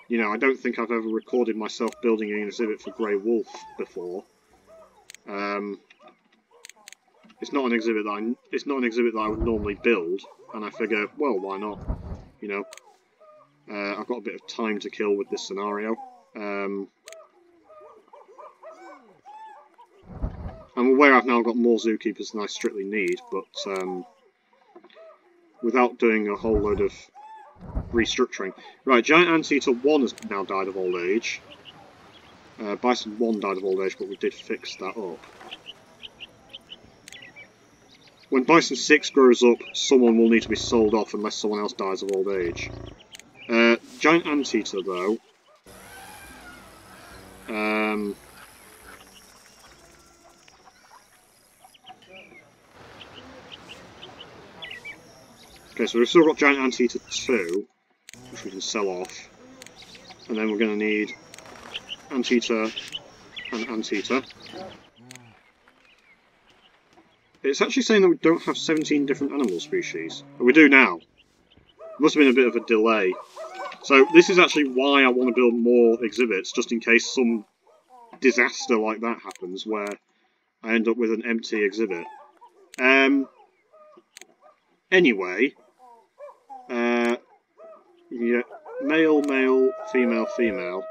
You know, I don't think I've ever recorded myself building an exhibit for grey wolf before. It's not an exhibit that I would normally build, and I figure, well, why not? You know, I've got a bit of time to kill with this scenario. I'm aware I've now got more zookeepers than I strictly need, but without doing a whole load of restructuring. Right, Giant Anteater 1 has now died of old age. Bison 1 died of old age, but we did fix that up. When Bison 6 grows up, someone will need to be sold off unless someone else dies of old age. Giant Anteater, though... Okay, so we've still got Giant Anteater 2, which we can sell off. And then we're going to need Anteater and Anteater. It's actually saying that we don't have 17 different animal species. But we do now. Must have been a bit of a delay. So this is actually why I want to build more exhibits, just in case some disaster like that happens, where I end up with an empty exhibit. Anyway, yeah, male, male, female, female.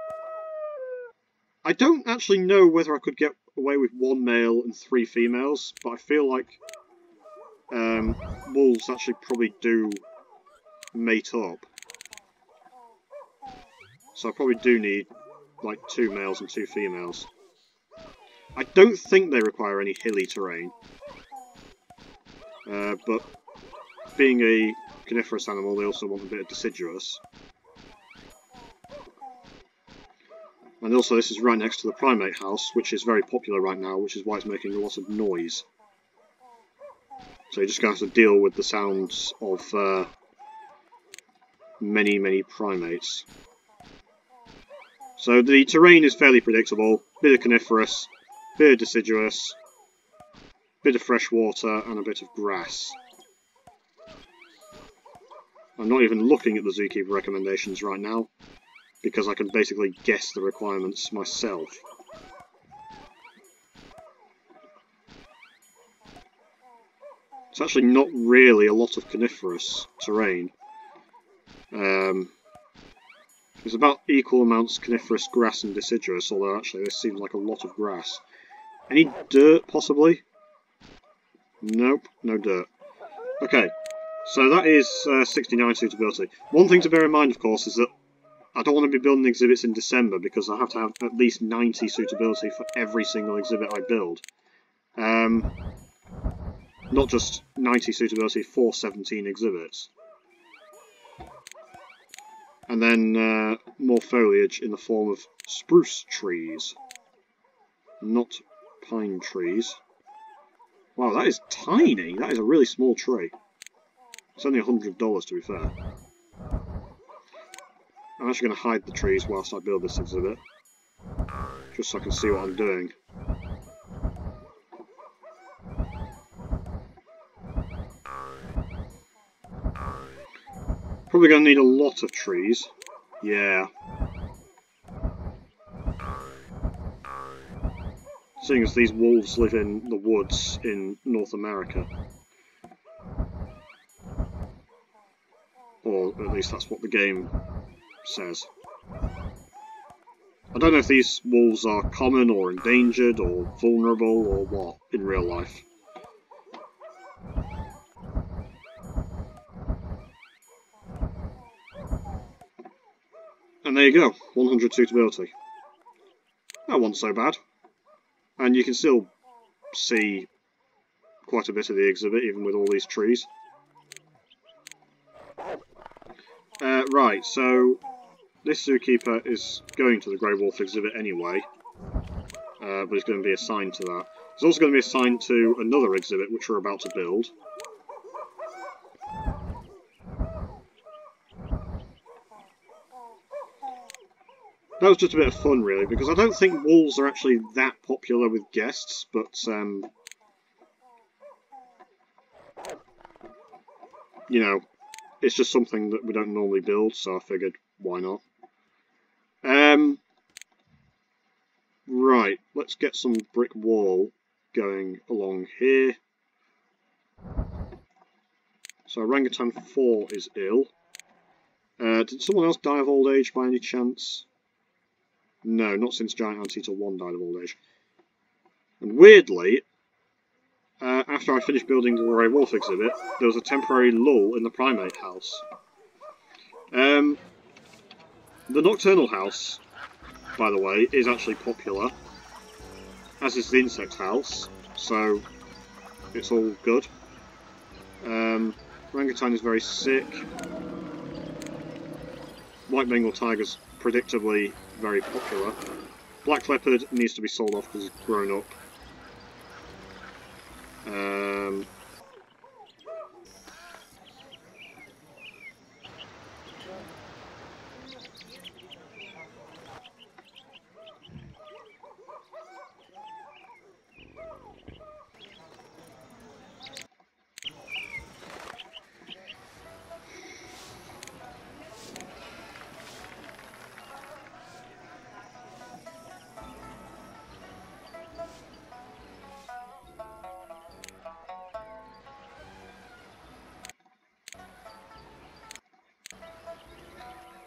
I don't actually know whether I could get away with 1 male and 3 females, but I feel like wolves actually probably do mate up. So I probably do need like 2 males and 2 females. I don't think they require any hilly terrain, but being a coniferous animal, they also want a bit of deciduous. And also this is right next to the primate house, which is very popular right now, which is why it's making a lot of noise. So you're just going to have to deal with the sounds of many, many primates. So the terrain is fairly predictable, bit of coniferous, bit of deciduous, bit of fresh water, and a bit of grass. I'm not even looking at the zookeeper recommendations right now, because I can basically guess the requirements myself. It's actually not really a lot of coniferous terrain. There's about equal amounts coniferous grass and deciduous, although actually this seems like a lot of grass. Any dirt, possibly? Nope, no dirt. Okay, so that is 69 suitability. One thing to bear in mind, of course, is that I don't want to be building exhibits in December because I have to have at least 90 suitability for every single exhibit I build. Not just 90 suitability for 17 exhibits. And then more foliage in the form of spruce trees, not pine trees. Wow, that is tiny! That is a really small tree. It's only $100 to be fair. I'm actually going to hide the trees whilst I build this exhibit, just so I can see what I'm doing. Probably going to need a lot of trees. Yeah. Seeing as these wolves live in the woods in North America. Or at least that's what the game says. I don't know if these wolves are common or endangered or vulnerable or what in real life. And there you go, 100 suitability. That wasn't so bad. And you can still see quite a bit of the exhibit, even with all these trees. Right, so this zookeeper is going to the Grey Wolf exhibit anyway, but he's going to be assigned to that. He's also going to be assigned to another exhibit which we're about to build. That was just a bit of fun, really, because I don't think wolves are actually that popular with guests, but, you know, it's just something that we don't normally build, so I figured, why not? Right, let's get some brick wall going along here. So Orangutan 4 is ill. Did someone else die of old age by any chance? No, not since Giant Anteater 1 died of old age. And weirdly, after I finished building the Grey Wolf exhibit, there was a temporary lull in the primate house. The nocturnal house, by the way, is actually popular, as is the insect house, so it's all good. Orangutan is very sick. White Bengal Tiger's predictably very popular. Black Leopard needs to be sold off because he's grown up.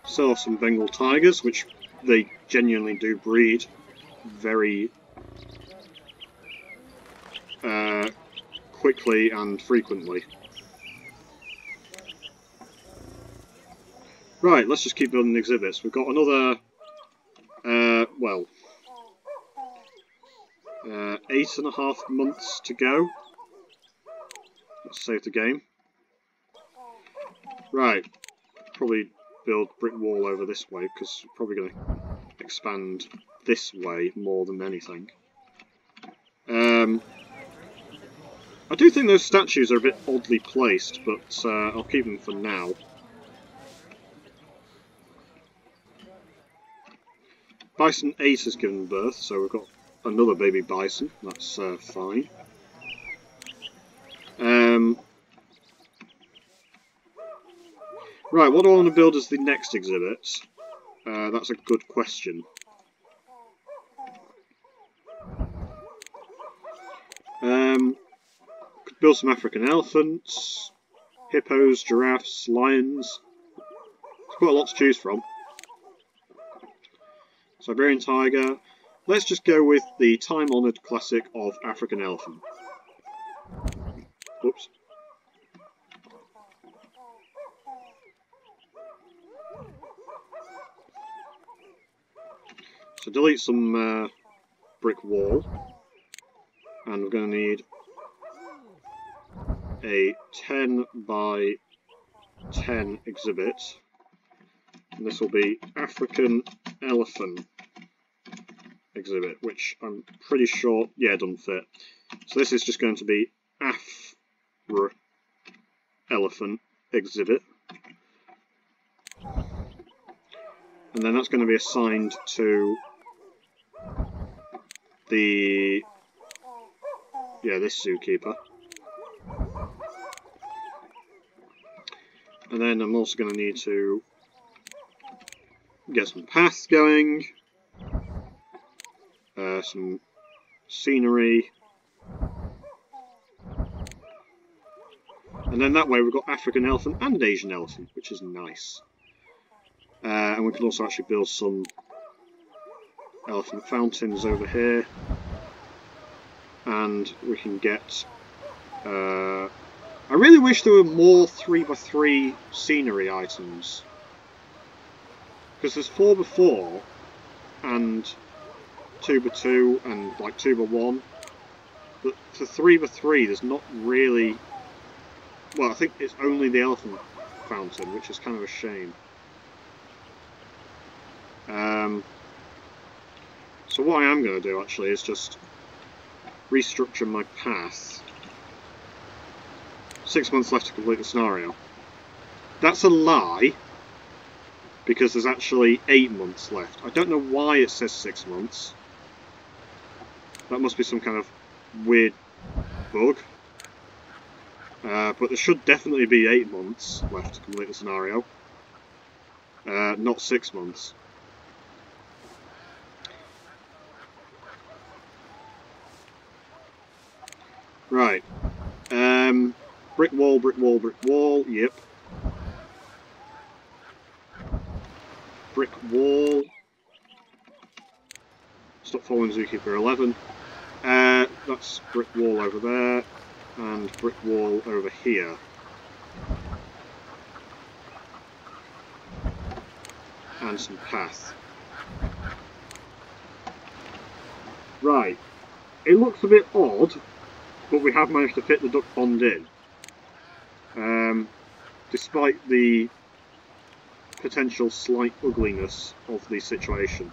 Sell off some Bengal Tigers, which they genuinely do breed very quickly and frequently. Right, let's just keep building exhibits. We've got another, 8.5 months to go. Let's save the game. Right, probably build brick wall over this way, because we're probably going to expand this way more than anything. I do think those statues are a bit oddly placed, but I'll keep them for now. Bison 8 has given birth, so we've got another baby bison. That's fine. Right, what do I want to build as the next exhibit? That's a good question. Could build some African elephants, hippos, giraffes, lions. There's quite a lot to choose from. Siberian tiger. Let's just go with the time-honoured classic of African elephant. Whoops. So delete some brick wall, and we're going to need a 10 by 10 exhibit. And this will be African elephant exhibit, which I'm pretty sure, yeah, doesn't fit. So this is just going to be Afro elephant exhibit. And then that's going to be assigned to the... yeah, this zookeeper. And then I'm also going to need to get some paths going, some scenery, and then that way we've got African elephant and Asian elephant, which is nice. And we can also actually build some elephant fountains over here, and we can get... I really wish there were more 3x3 scenery items, because there's 4x4 and 2x2 and like 2x1, but for 3x3 there's not really... well, I think it's only the elephant fountain, which is kind of a shame. So what I am going to do actually is just restructure my path. 6 months left to complete the scenario. That's a lie, because there's actually 8 months left. I don't know why it says 6 months. That must be some kind of weird bug. But there should definitely be 8 months left to complete the scenario. Not 6 months. Right. Brick wall, brick wall, brick wall. Yep. Brick wall. Stop following Zookeeper 11. That's brick wall over there. And brick wall over here. And some path. Right. It looks a bit odd, but we have managed to fit the duck pond in. Despite the potential slight ugliness of the situation.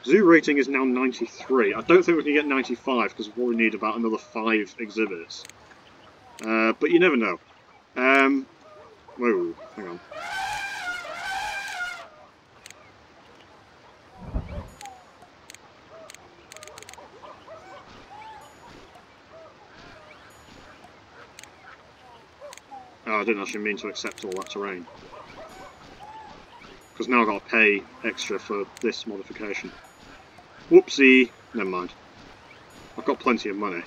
Zoo rating is now 93. I don't think we can get 95 because we'll probably need about another 5 exhibits. But you never know. Whoa, hang on. Oh, I didn't actually mean to accept all that terrain. Because now I've got to pay extra for this modification. Whoopsie! Never mind. I've got plenty of money.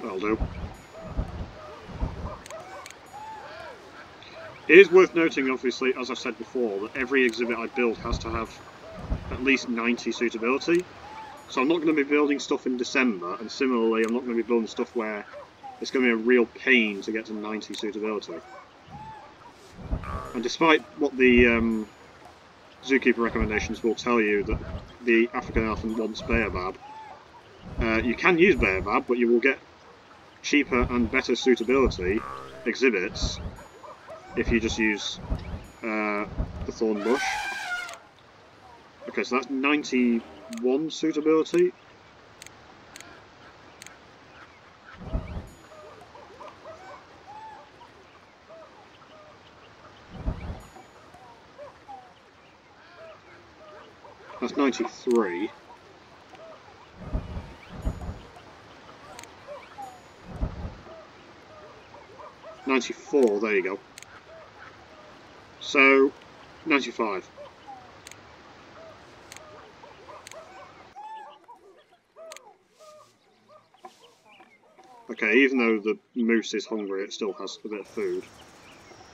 That'll do. It is worth noting, obviously, as I've said before, that every exhibit I build has to have at least 90 suitability. So I'm not going to be building stuff in December, and similarly I'm not going to be building stuff where it's going to be a real pain to get to 90 suitability. And despite what the zookeeper recommendations will tell you that the African elephant wants baobab, you can use baobab, but you will get cheaper and better suitability exhibits if you just use the thorn bush. Okay, so that's 91 suitability. That's 93. $94, there you go. So, 95. Okay, even though the moose is hungry, it still has a bit of food.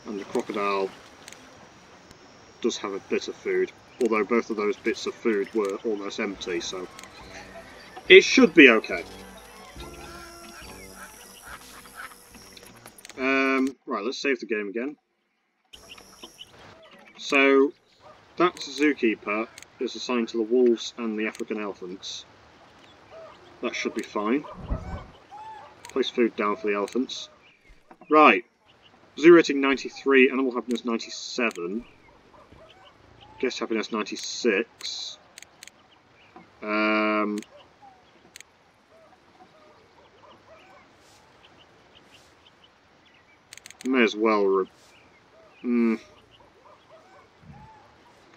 And the crocodile does have a bit of food, although both of those bits of food were almost empty, so it should be okay. Right, let's save the game again. So, that zookeeper is assigned to the wolves and the African elephants. That should be fine. Place food down for the elephants. Right. Zoo rating 93, animal happiness 97, guest happiness 96. May as well. I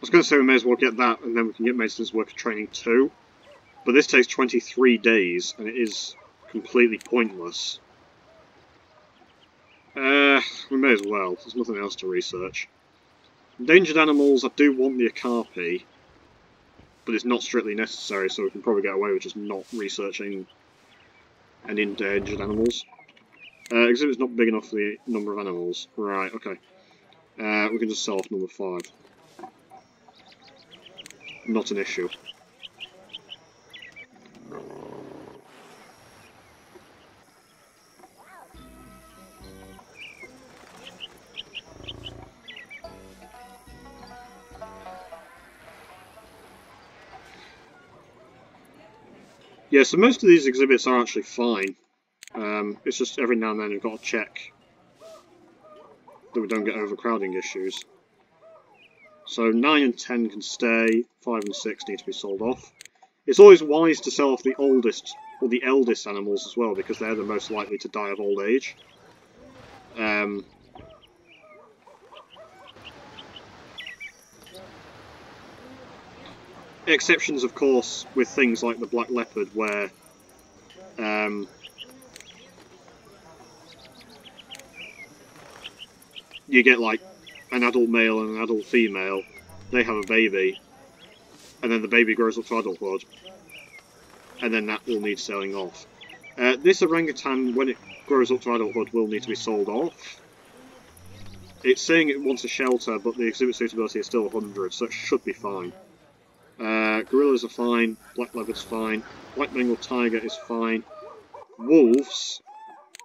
was going to say we may as well get that, and then we can get maintenance worker training too. But this takes 23 days, and it is completely pointless. We may as well. There's nothing else to research. Endangered animals, I do want the Okapi, but it's not strictly necessary, so we can probably get away with just not researching any endangered animals. Exhibit's not big enough for the number of animals. Right, okay. We can just sell off number 5. Not an issue. Yeah, so most of these exhibits are actually fine. It's just every now and then you've got to check that we don't get overcrowding issues. So 9 and 10 can stay, 5 and 6 need to be sold off. It's always wise to sell off the oldest or the eldest animals as well, because they're the most likely to die of old age. Exceptions, of course, with things like the black leopard, where you get like an adult male and an adult female, they have a baby, and then the baby grows up to adulthood, and then that will need selling off. This orangutan, when it grows up to adulthood, will need to be sold off. It's saying it wants a shelter, but the exhibit suitability is still 100, so it should be fine. Gorillas are fine, black leopard's fine, white Bengal tiger is fine. Wolves,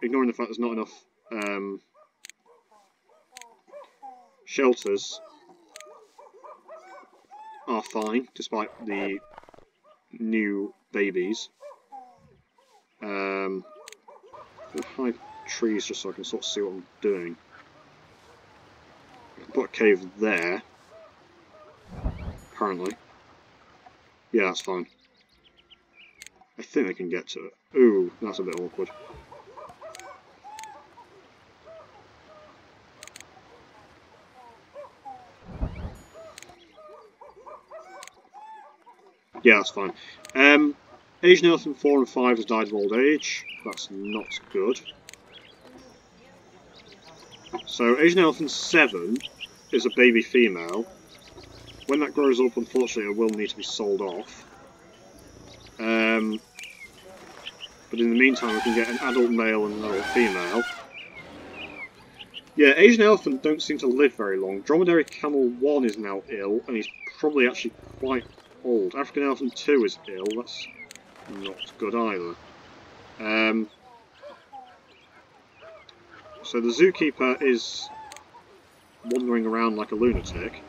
ignoring the fact there's not enough shelters, are fine, despite the new babies. I'll hide trees just so I can sort of see what I'm doing. I can put a cave there, apparently. Yeah, that's fine. I think they can get to it. Ooh, that's a bit awkward. Yeah, that's fine. Asian elephant 4 and 5 has died of old age. That's not good. So Asian elephant 7 is a baby female. When that grows up, unfortunately, it will need to be sold off. But in the meantime, we can get an adult male and an adult female. Yeah, Asian elephant don't seem to live very long. Dromedary camel 1 is now ill, and he's probably actually quite old. African elephant 2 is ill. That's not good either. So the zookeeper is wandering around like a lunatic.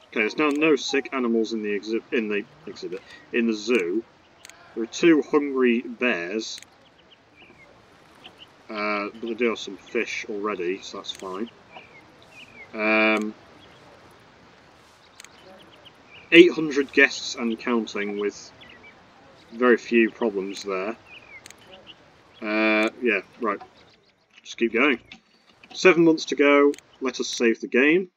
Okay, there's now no sick animals in the zoo. There are 2 hungry bears, but they do have some fish already, so that's fine. 800 guests and counting, with very few problems there. Yeah, right. Just keep going. 7 months to go. Let us save the game.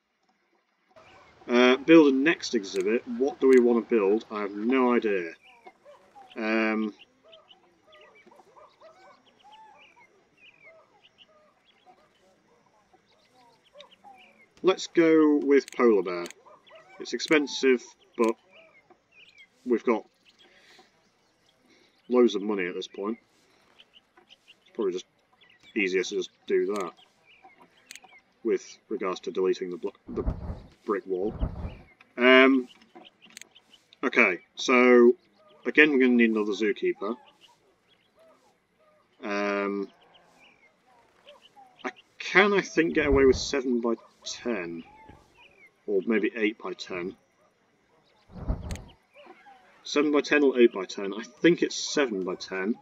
Build a next exhibit. What do we want to build? I have no idea. Let's go with polar bear. It's expensive, but we've got loads of money at this point. It's probably just easier to just do that, with regards to deleting the brick wall. Okay, so again we're going to need another zookeeper. I think, get away with 7 by 10. or maybe 8 by 10. 7 by 10 or 8 by 10? I think it's 7 by 10.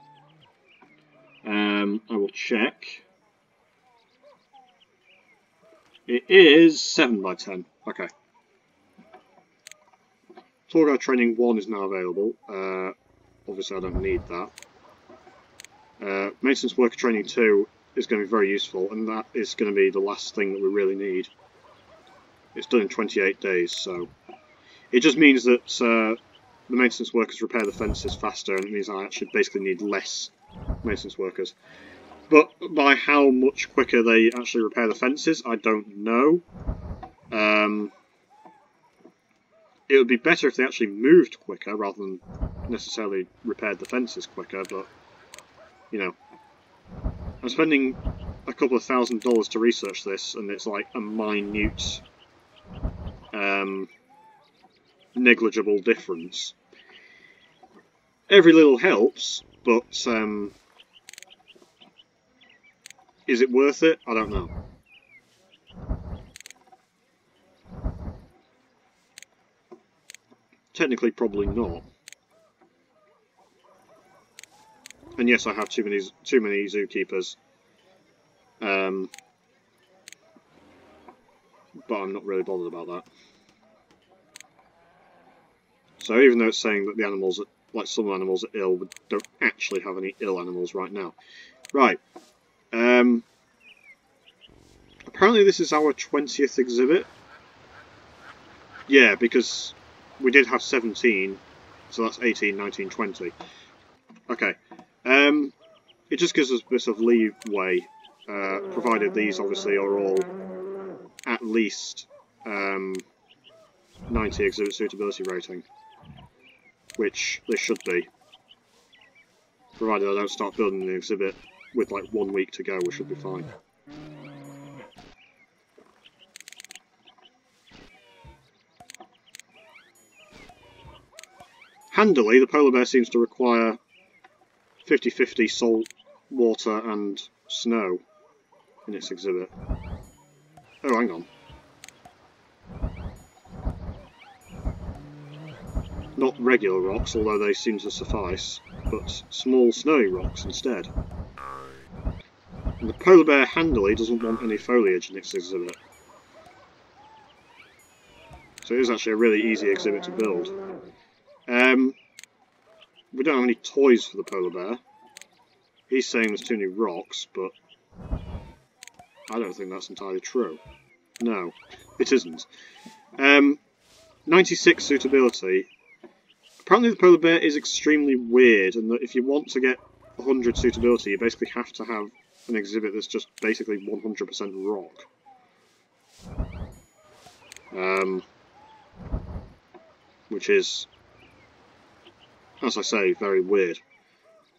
I will check. It is 7 by 10. Okay. Tour Guide Training 1 is now available. Obviously I don't need that. Maintenance Worker Training 2 is going to be very useful, and that is going to be the last thing that we really need. It's done in 28 days, so... It just means that the maintenance workers repair the fences faster, and it means I actually basically need less maintenance workers. But by how much quicker they actually repair the fences, I don't know. It would be better if they actually moved quicker rather than necessarily repaired the fences quicker, but, you know. I'm spending a couple of $1,000 to research this, and it's like a minute, negligible difference. Every little helps, but is it worth it? I don't know. Technically, probably not. And yes, I have too many zookeepers. But I'm not really bothered about that. So even though it's saying that the animals, like some animals, are ill, we don't actually have any ill animals right now. Right. Apparently this is our 20th exhibit. Yeah, because we did have 17, so that's 18, 19, 20. Okay. It just gives us a bit of leeway, provided these obviously are all at least 90 exhibit suitability rating, which they should be. Provided I don't start building the exhibit with like 1 week to go, we should be fine. Handily, the polar bear seems to require 50-50 salt, water and snow in its exhibit. Oh, hang on. Not regular rocks, although they seem to suffice, but small snowy rocks instead. And the polar bear handily doesn't want any foliage in its exhibit. So it is actually a really easy exhibit to build. We don't have any toys for the polar bear. He's saying there's too many rocks, but I don't think that's entirely true. No, it isn't. 96 suitability. Apparently the polar bear is extremely weird, and that if you want to get 100 suitability, you basically have to have an exhibit that's just basically 100% rock. Which is, as I say, very weird.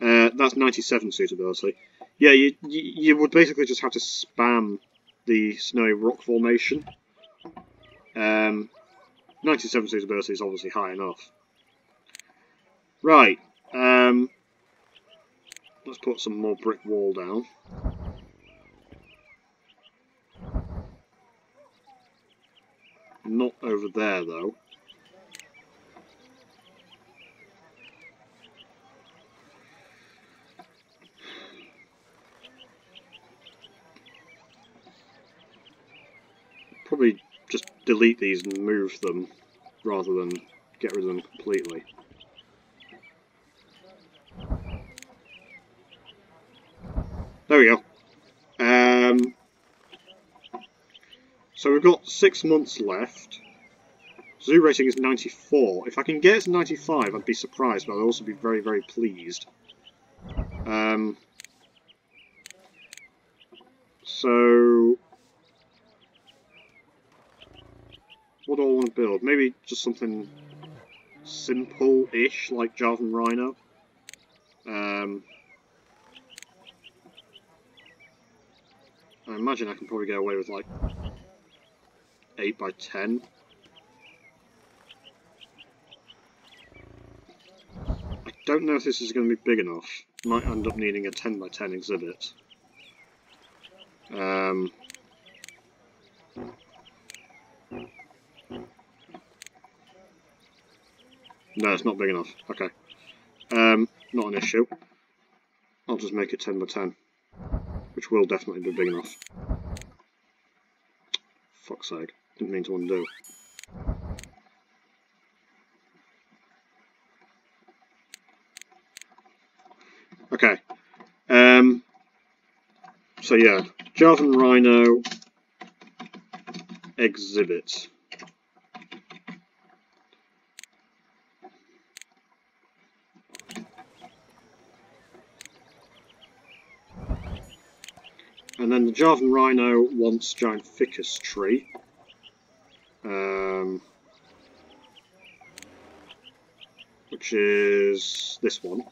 That's 97 suitability. Yeah, you would basically just have to spam the snowy rock formation. 97 suitability is obviously high enough. Right, let's put some more brick wall down. Not over there, though. Probably just delete these and move them, rather than get rid of them completely. There we go. So we've got 6 months left. Zoo rating is 94. If I can get it to 95, I'd be surprised, but I'd also be very, very pleased. So what do I want to build? Maybe just something simple-ish, like Javan Rhino. I imagine I can probably get away with like 8 by 10. I don't know if this is going to be big enough. Might end up needing a 10 by 10 exhibit. No, it's not big enough. Okay. Not an issue. I'll just make it 10 by 10. Which will definitely be big enough. Fuck's sake. Didn't mean to undo. Okay. So yeah, Javan Rhino exhibit. And then the Javan Rhino wants giant ficus tree. Which is this one.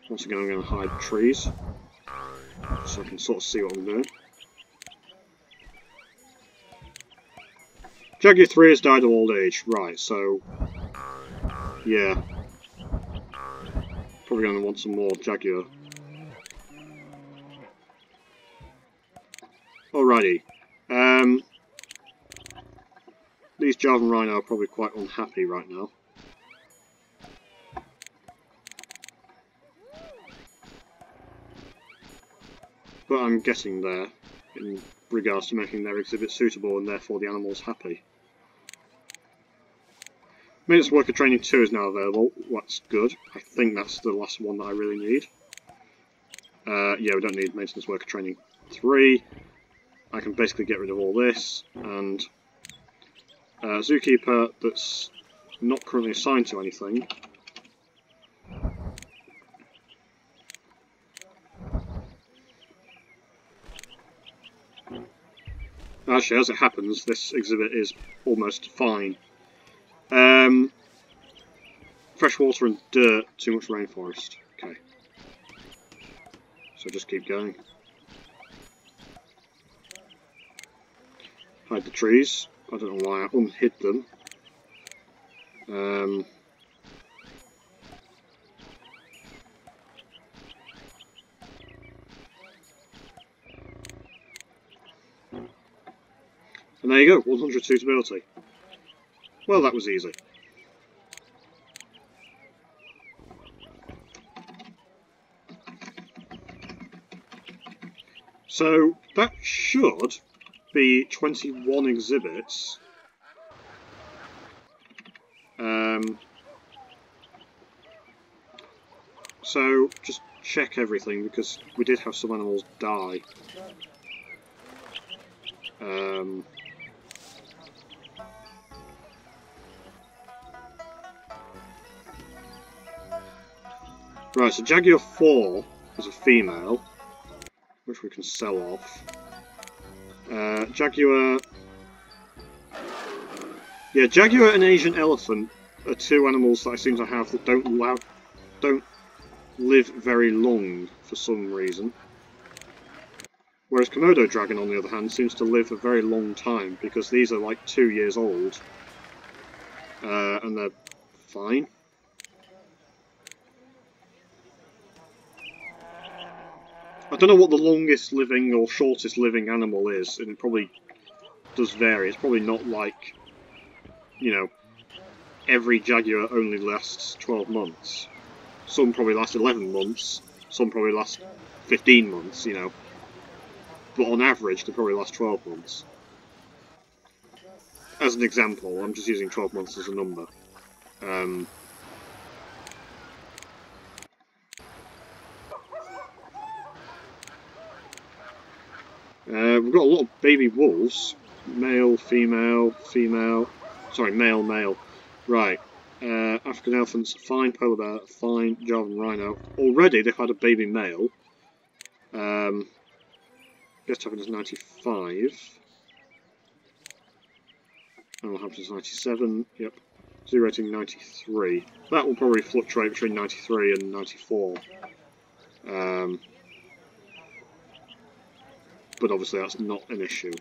Once again, I'm going to hide the trees so I can sort of see what I'm doing. Jaguar 3 has died of old age. Right, so yeah. Probably going to want some more Jaguar. Alrighty. These Javan Rhino are probably quite unhappy right now. But I'm getting there in regards to making their exhibit suitable and therefore the animals happy. Maintenance Worker Training 2 is now available. That's good. I think that's the last one that I really need. Yeah, we don't need Maintenance Worker Training 3. I can basically get rid of all this, and Zookeeper that's not currently assigned to anything. Actually, as it happens, this exhibit is almost fine. Fresh water and dirt, too much rainforest. Okay. So just keep going. Hide the trees. I don't know why I unhid them. And there you go, 100 suitability. Well, that was easy. So, that should be 21 exhibits. So, just check everything, because we did have some animals die. Right, so Jaguar 4 is a female, which we can sell off. Jaguar... Yeah, Jaguar and Asian Elephant are two animals that I seem to have that don't live very long for some reason. Whereas Komodo Dragon, on the other hand, seems to live a very long time, because these are like 2 years old. And they're fine. I don't know what the longest living or shortest living animal is, and it probably does vary. It's probably not like, you know, every Jaguar only lasts 12 months. Some probably last 11 months, some probably last 15 months, you know. But on average, they probably last 12 months. As an example, I'm just using 12 months as a number. We've got a lot of baby wolves. Male, female, female. Sorry, male, male. Right. African elephants, fine. Polar bear, fine. Javan rhino. Already they've had a baby male. Guest happiness 95. Animal happiness 97. Yep. Zoo rating 93. That will probably fluctuate between 93 and 94. But obviously that's not an issue.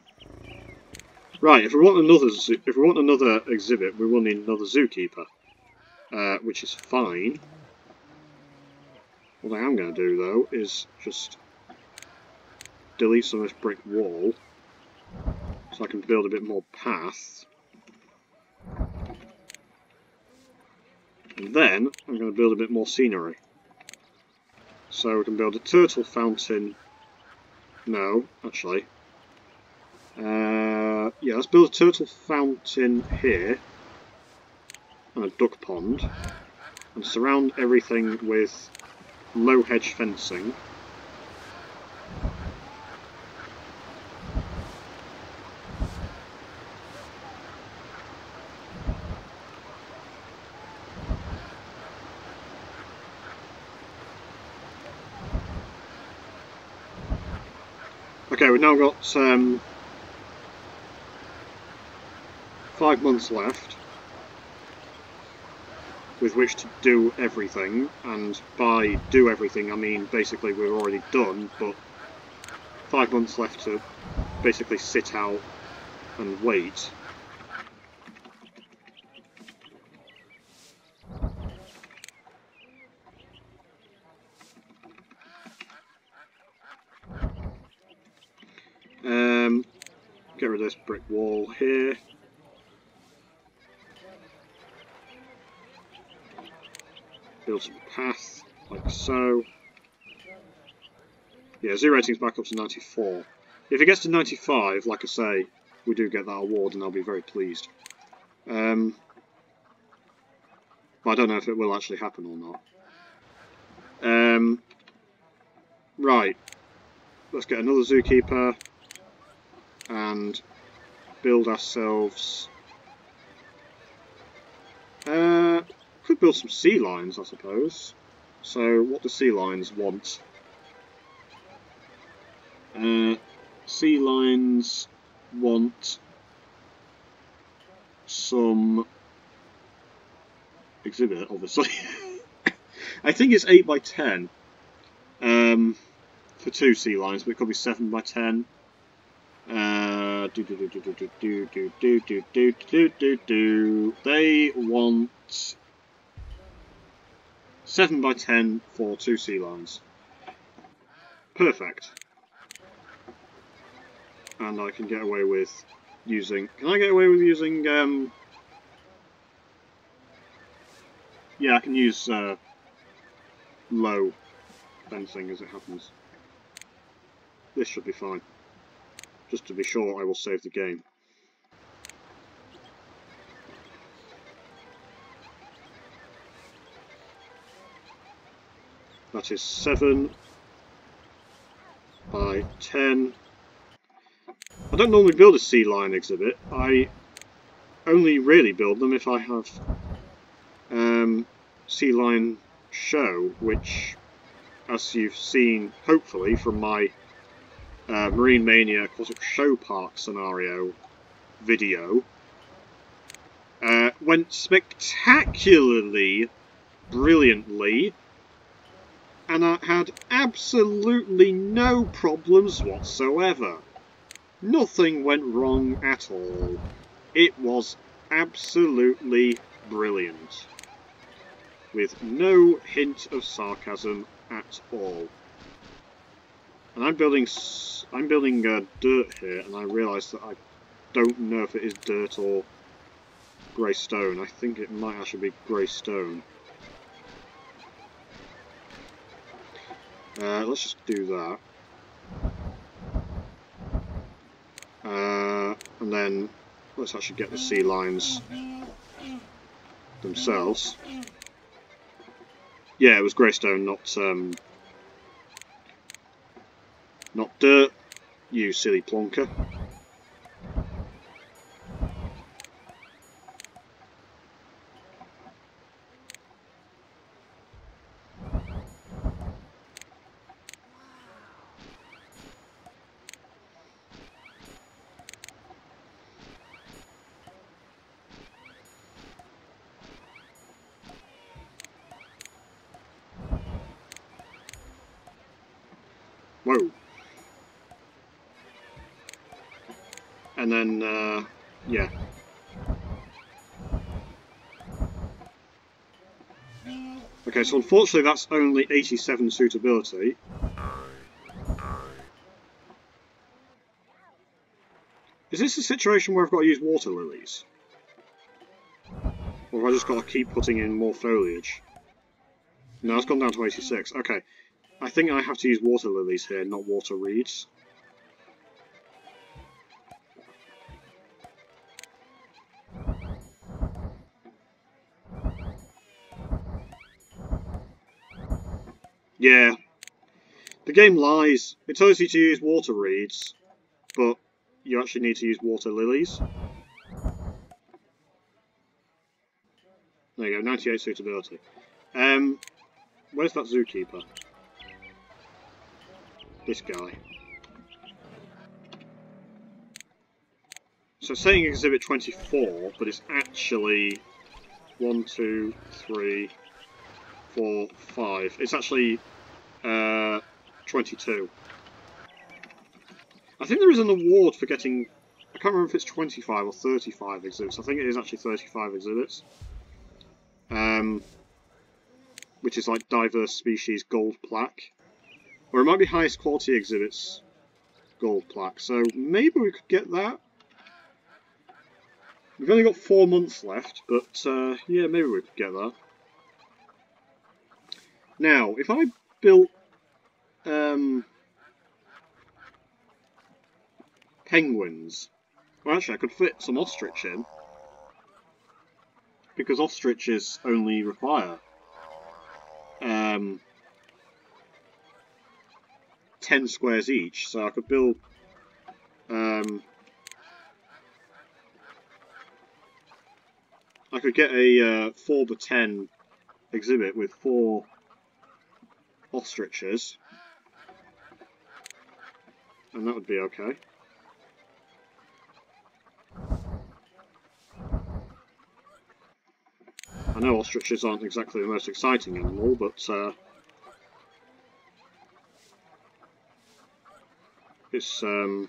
Right, if we want another exhibit, we will need another zookeeper, which is fine. What I am going to do though is just delete some of this brick wall, so I can build a bit more path. And then I'm going to build a bit more scenery. So we can build a turtle fountain. No, actually. Yeah, let's build a turtle fountain here. And a duck pond. And surround everything with low hedge fencing. Okay, we've now got 5 months left with which to do everything, and by do everything I mean basically we're already done, but 5 months left to basically sit out and wait. Get rid of this brick wall here. Build some path, like so. Yeah, zoo rating's back up to 94. If it gets to 95, like I say, we do get that award and I'll be very pleased. But I don't know if it will actually happen or not. Right, let's get another zookeeper and build ourselves... could build some sea lions, I suppose. So, what do sea lions want? Sea lions want some exhibit, obviously. I think it's 8 by 10 for 2 sea lions, but it could be 7 by 10. They want 7 by 10 for 2 sea lions. Perfect. And I can get away with using... Can I get away with using... Yeah, I can use low fencing as it happens. This should be fine. Just to be sure, I will save the game. That is 7 by 10. I don't normally build a sea lion exhibit. I only really build them if I have sea lion show, which, as you've seen, hopefully, from my Marine Mania Aquatic Show Park scenario video, went spectacularly brilliantly, and I had absolutely no problems whatsoever. Nothing went wrong at all. It was absolutely brilliant, with no hint of sarcasm at all. And I'm building dirt here, and I realise that I don't know if it is dirt or grey stone. I think it might actually be grey stone. Let's just do that. And then let's actually get the sea lions themselves. Yeah, it was grey stone, not dirt, you silly plonker. Whoa. And then, yeah. Okay, so unfortunately that's only 87 suitability. Is this a situation where I've got to use water lilies? Or have I just got to keep putting in more foliage? No, it's gone down to 86. Okay. I think I have to use water lilies here, not water reeds. Yeah. The game lies. It tells you to use water reeds, but you actually need to use water lilies. There you go, 98 suitability. Where's that zookeeper? This guy. So it's saying exhibit 24, but it's actually 1, 2, 3, 4, 5. It's actually 22. I think there is an award for getting... I can't remember if it's 25 or 35 exhibits. I think it is actually 35 exhibits. Which is like diverse species gold plaque. Or it might be highest quality exhibits gold plaque. So maybe we could get that. We've only got 4 months left, but yeah, maybe we could get that. Now, if I built penguins, well, actually I could fit some ostrich in, because ostriches only require 10 squares each, so I could build I could get a 4x10 exhibit with 4 ostriches, and that would be okay. I know ostriches aren't exactly the most exciting animal, but it's you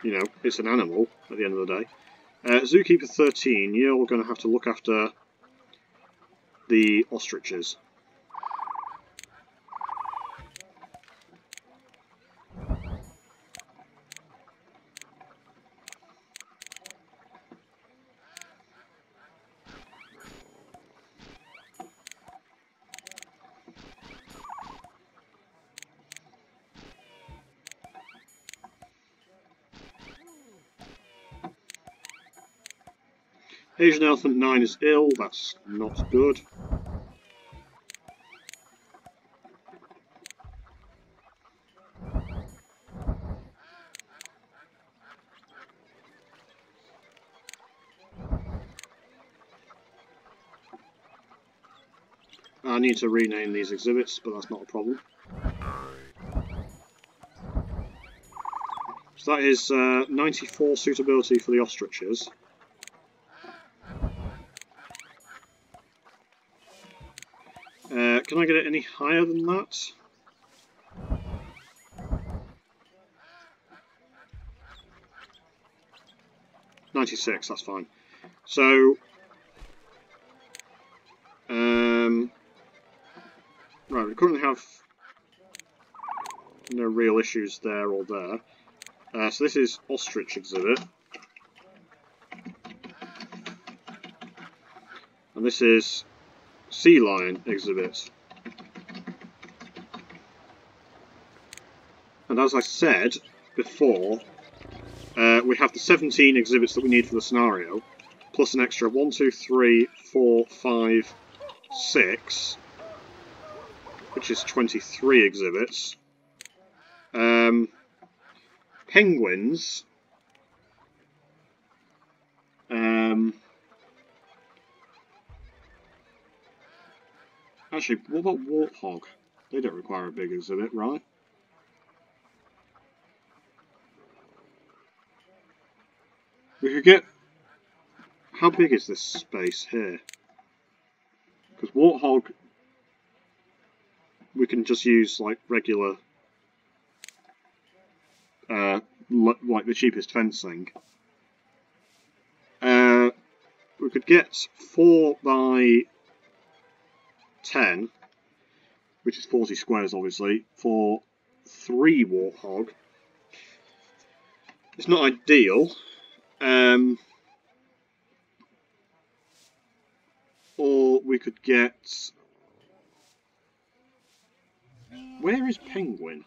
know, it's an animal at the end of the day. Zookeeper 13, you're going to have to look after the ostriches. Asian Elephant 9 is ill, that's not good. I need to rename these exhibits, but that's not a problem. So that is 94 suitability for the ostriches. Can I get it any higher than that? $96, that's fine. So, right, we currently have no real issues there or there. So this is ostrich exhibit. And this is sea lion exhibit. And as I said before, we have the 17 exhibits that we need for the scenario, plus an extra 1, 2, 3, 4, 5, 6, which is 23 exhibits. Penguins. Actually, what about warthog? They don't require a big exhibit, right? We could get... How big is this space here? Because warthog, we can just use like regular, like the cheapest fencing. We could get 4 by 10, which is 40 squares obviously, for 3 warthog. It's not ideal. thought we could get... Where is Penguin?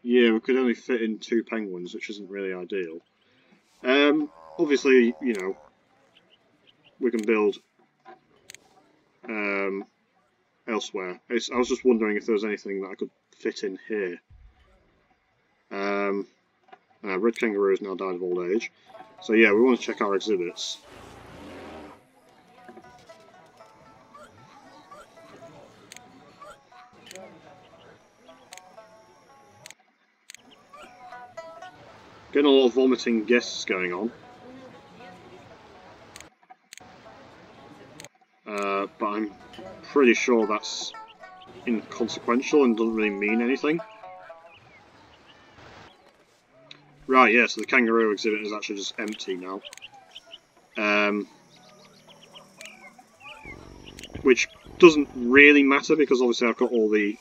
Yeah, we could only fit in 2 penguins, which isn't really ideal. Obviously, you know, we can build elsewhere. I was just wondering if there was anything that I could fit in here. Red Kangaroo has now died of old age. So yeah, we want to check our exhibits. Getting a lot of vomiting guests going on. But I'm pretty sure that's inconsequential and doesn't really mean anything. Right, yeah, so the kangaroo exhibit is actually just empty now. Which doesn't really matter because obviously I've got all the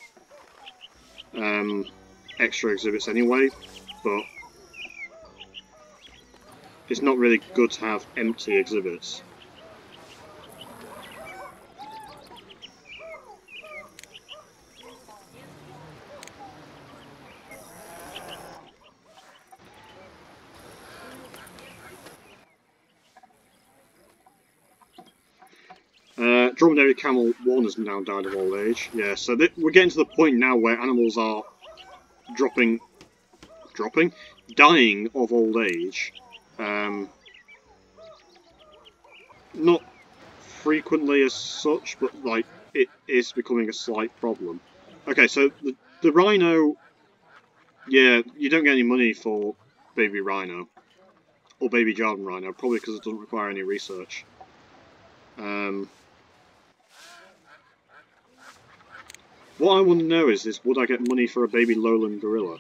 extra exhibits anyway, but it's not really good to have empty exhibits. Dromedary Camel 1 has now died of old age. Yeah, so we're getting to the point now where animals are dying of old age. Not frequently as such, but like it is becoming a slight problem. Okay, so the rhino, yeah, you don't get any money for baby rhino or baby Jarden rhino, probably because it doesn't require any research. What I want to know is would I get money for a baby lowland gorilla?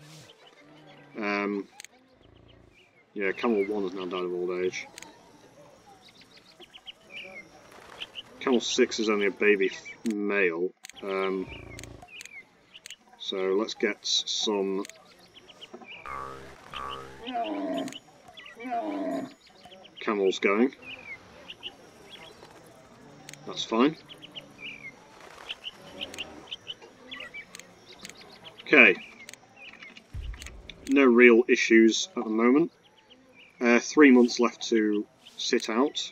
Yeah, Camel 1 has now died of old age. Camel 6 is only a baby male. So let's get some camels going. That's fine. Okay. No real issues at the moment. 3 months left to sit out.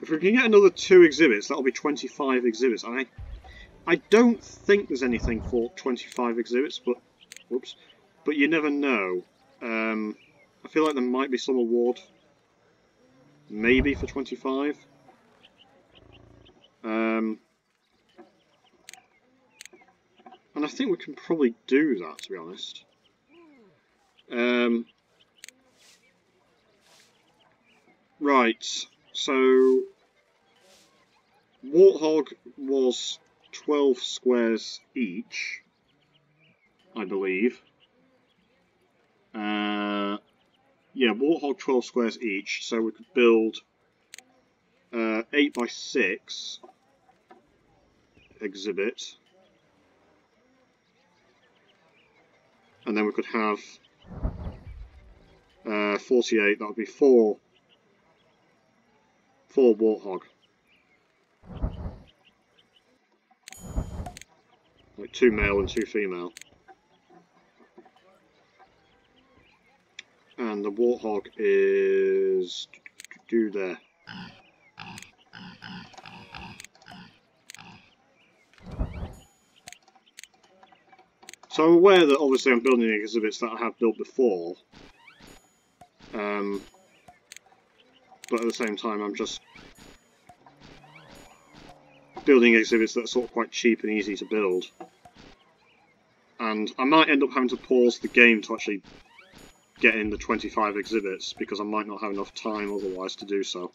If we can get another 2 exhibits, that'll be 25 exhibits. I don't think there's anything for 25 exhibits, but whoops. But you never know. I feel like there might be some award, maybe for 25. And I think we can probably do that, to be honest. Right, so Warthog was 12 squares each, I believe. Yeah, Warthog 12 squares each, so we could build 8x6 exhibit. And then we could have 48, that would be 4 Warthog. Like 2 male and 2 female. And the Warthog is there. So I'm aware that obviously I'm building exhibits that I have built before. But at the same time I'm just building exhibits that are sort of quite cheap and easy to build. And I might end up having to pause the game to actually get in the 25 exhibits, because I might not have enough time otherwise to do so.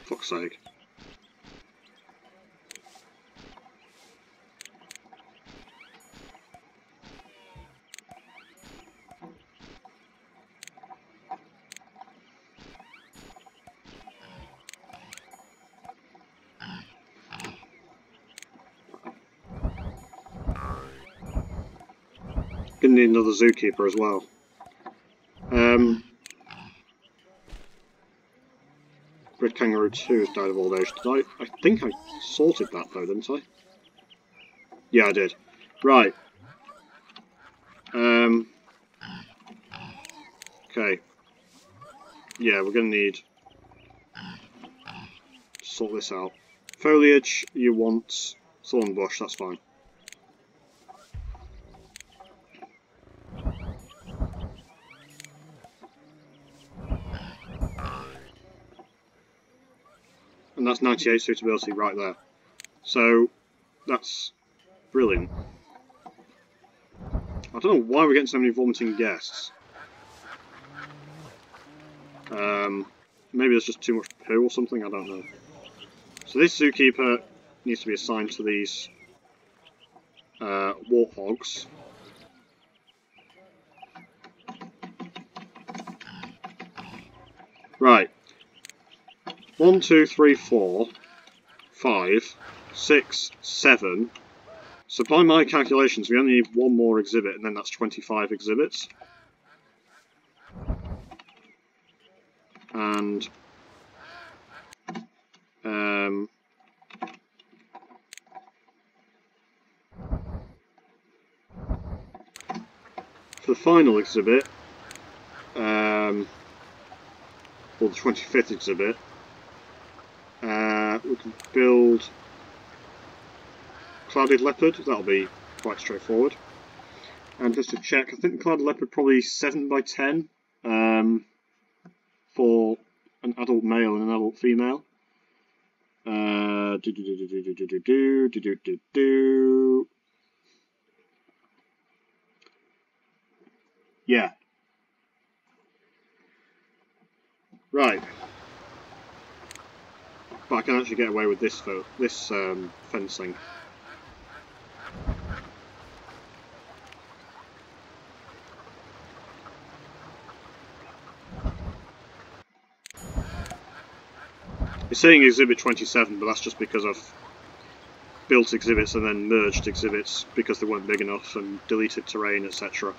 Fuck's sake. Gonna need another zookeeper as well. Red Kangaroo 2 has died of old age. I think I sorted that though, didn't I? Yeah, I did. Right. Okay. Yeah, we're gonna need to sort this out. Foliage, you want thorn bush, that's fine. And that's 98 suitability right there. So, that's brilliant. I don't know why we're getting so many vomiting guests. Maybe there's just too much poo or something, I don't know. So this zookeeper needs to be assigned to these warthogs. Right. 1, 2, 3, 4, 5, 6, 7. So by my calculations, we only need one more exhibit, and then that's 25 exhibits. And for the final exhibit, or the 25th exhibit, we can build Clouded Leopard. That'll be quite straightforward. And just to check, I think the Clouded Leopard probably 7 by 10 for an adult male and an adult female. Yeah. Right. But I can actually get away with this fencing. It's saying exhibit 27, but that's just because I've built exhibits and then merged exhibits because they weren't big enough and deleted terrain, etc.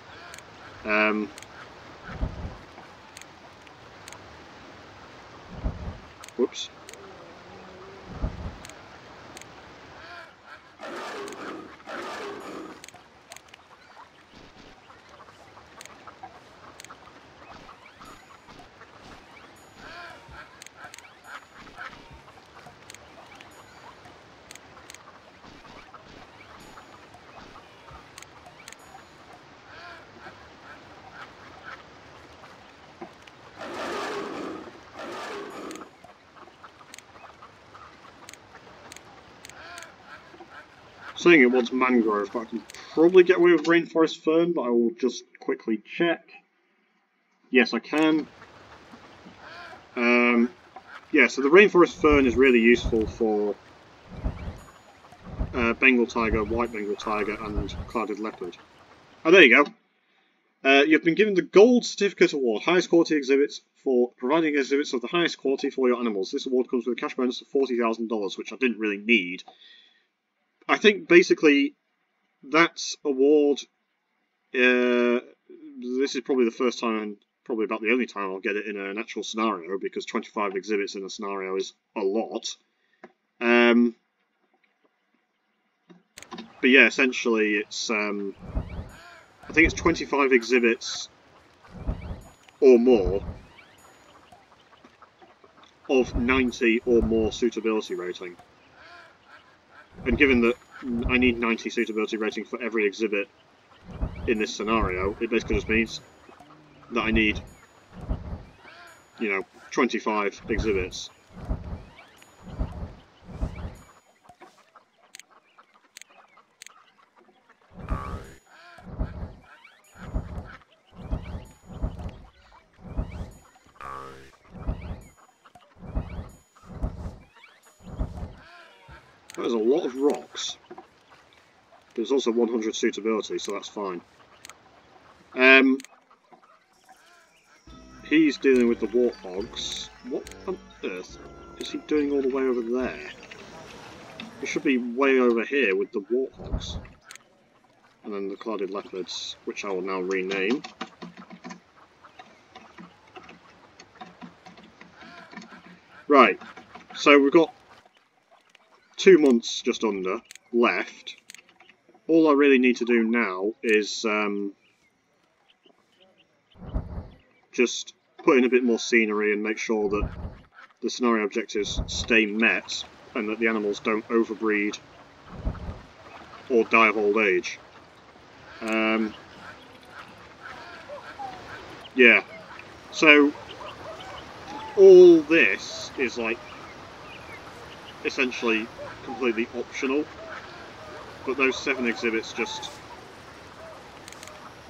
Whoops. Saying it wants mangrove, but I can probably get away with rainforest fern, but I will just quickly check. Yes, I can. Yeah, so the rainforest fern is really useful for Bengal tiger, white Bengal tiger, and clouded leopard. Oh, there you go. You've been given the Gold Certificate Award, highest quality exhibits for providing exhibits of the highest quality for your animals. This award comes with a cash bonus of $40,000, which I didn't really need. I think basically that award, this is probably the first time and probably about the only time I'll get it in an actual scenario, because 25 exhibits in a scenario is a lot. But yeah, essentially it's, I think it's 25 exhibits or more of 90 or more suitability rating. And given that I need 90 suitability rating for every exhibit in this scenario, it basically just means that I need, 25 exhibits. There's a lot of rocks. There's also 100 suitability, so that's fine. He's dealing with the warthogs. What on earth is he doing all the way over there? He should be way over here with the warthogs. and then the clouded leopards, which I will now rename. Right, so we've got 2 months just under left. All I really need to do now is just put in a bit more scenery and make sure that the scenario objectives stay met and that the animals don't overbreed or die of old age. Yeah, so all this is like essentially completely optional, but those 7 exhibits just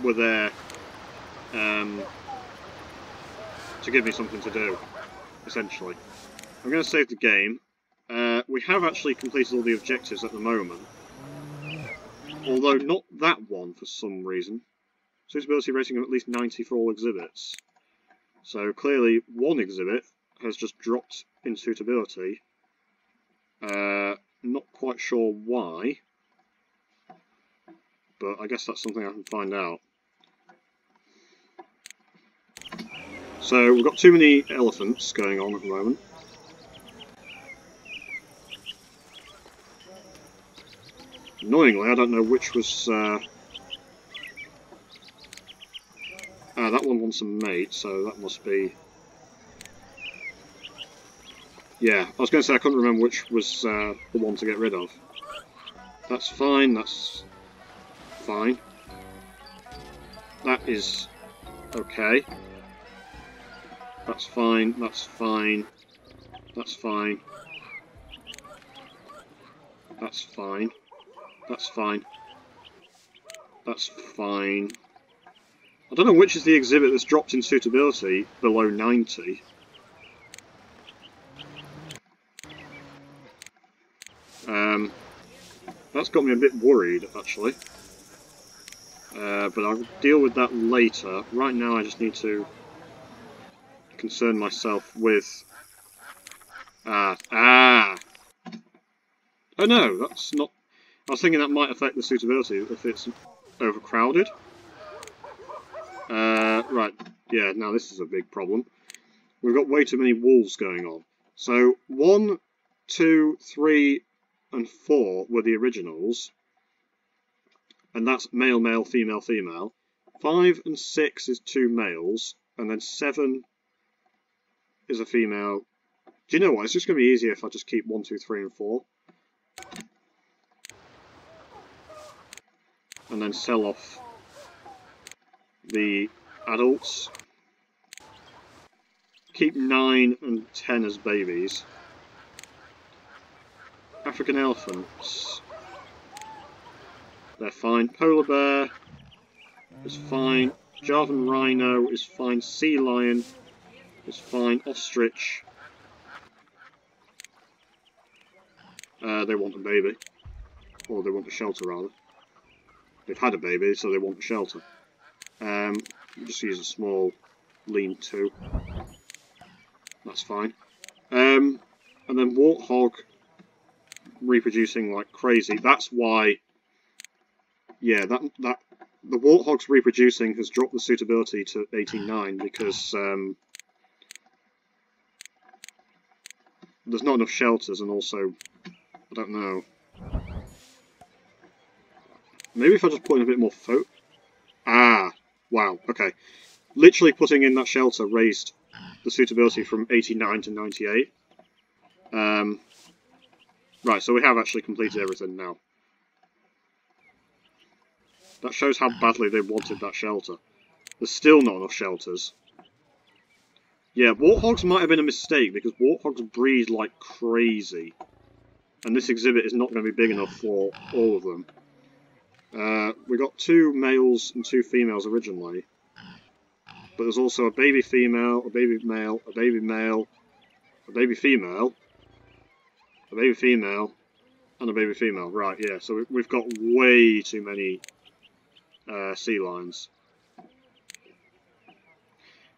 were there to give me something to do, essentially. I'm going to save the game. We have actually completed all the objectives at the moment, although not that one for some reason. Suitability rating of at least 90 for all exhibits. So clearly one exhibit has just dropped in suitability. Not quite sure why, but I guess that's something I can find out. So we've got too many elephants going on at the moment. Annoyingly, I don't know which was... that one wants a mate, so that must be... Yeah, I was going to say I couldn't remember which was the one to get rid of. That's fine, that's fine. That is okay. That's fine, that's fine. That's fine. That's fine. That's fine. That's fine. I don't know which is the exhibit that's dropped in suitability below 90. That's got me a bit worried, actually. But I'll deal with that later. Right now I just need to concern myself with... Oh no, that's not... I was thinking that might affect the suitability if it's overcrowded. Right, yeah, now this is a big problem. We've got way too many wolves going on. So 1, 2, 3 and 4 were the originals, and that's male, male, female, female. 5 and 6 is 2 males, and then 7 is a female. Do you know what? It's just going to be easier if I just keep 1, 2, 3 and 4. And then sell off the adults. Keep 9 and 10 as babies. African elephants. They're fine. Polar bear is fine. Javan rhino is fine. Sea lion is fine. Ostrich. They want a baby. Or they want a shelter, rather. They've had a baby, so they want a shelter. Just use a small lean-to. That's fine. And then warthog reproducing like crazy. That's why... Yeah, the warthog's reproducing has dropped the suitability to 89 because there's not enough shelters, and also, I don't know. Maybe if I just put in a bit more wow, okay. Literally putting in that shelter raised the suitability from 89 to 98. Right, so we have actually completed everything now. That shows how badly they wanted that shelter. There's still not enough shelters. Yeah, warthogs might have been a mistake, because warthogs breed like crazy. And this exhibit is not going to be big enough for all of them. We got 2 males and 2 females originally. But there's also a baby female, a baby male, a baby male, a baby female, a baby female, and a baby female. Right, yeah, so we've got way too many sea lions.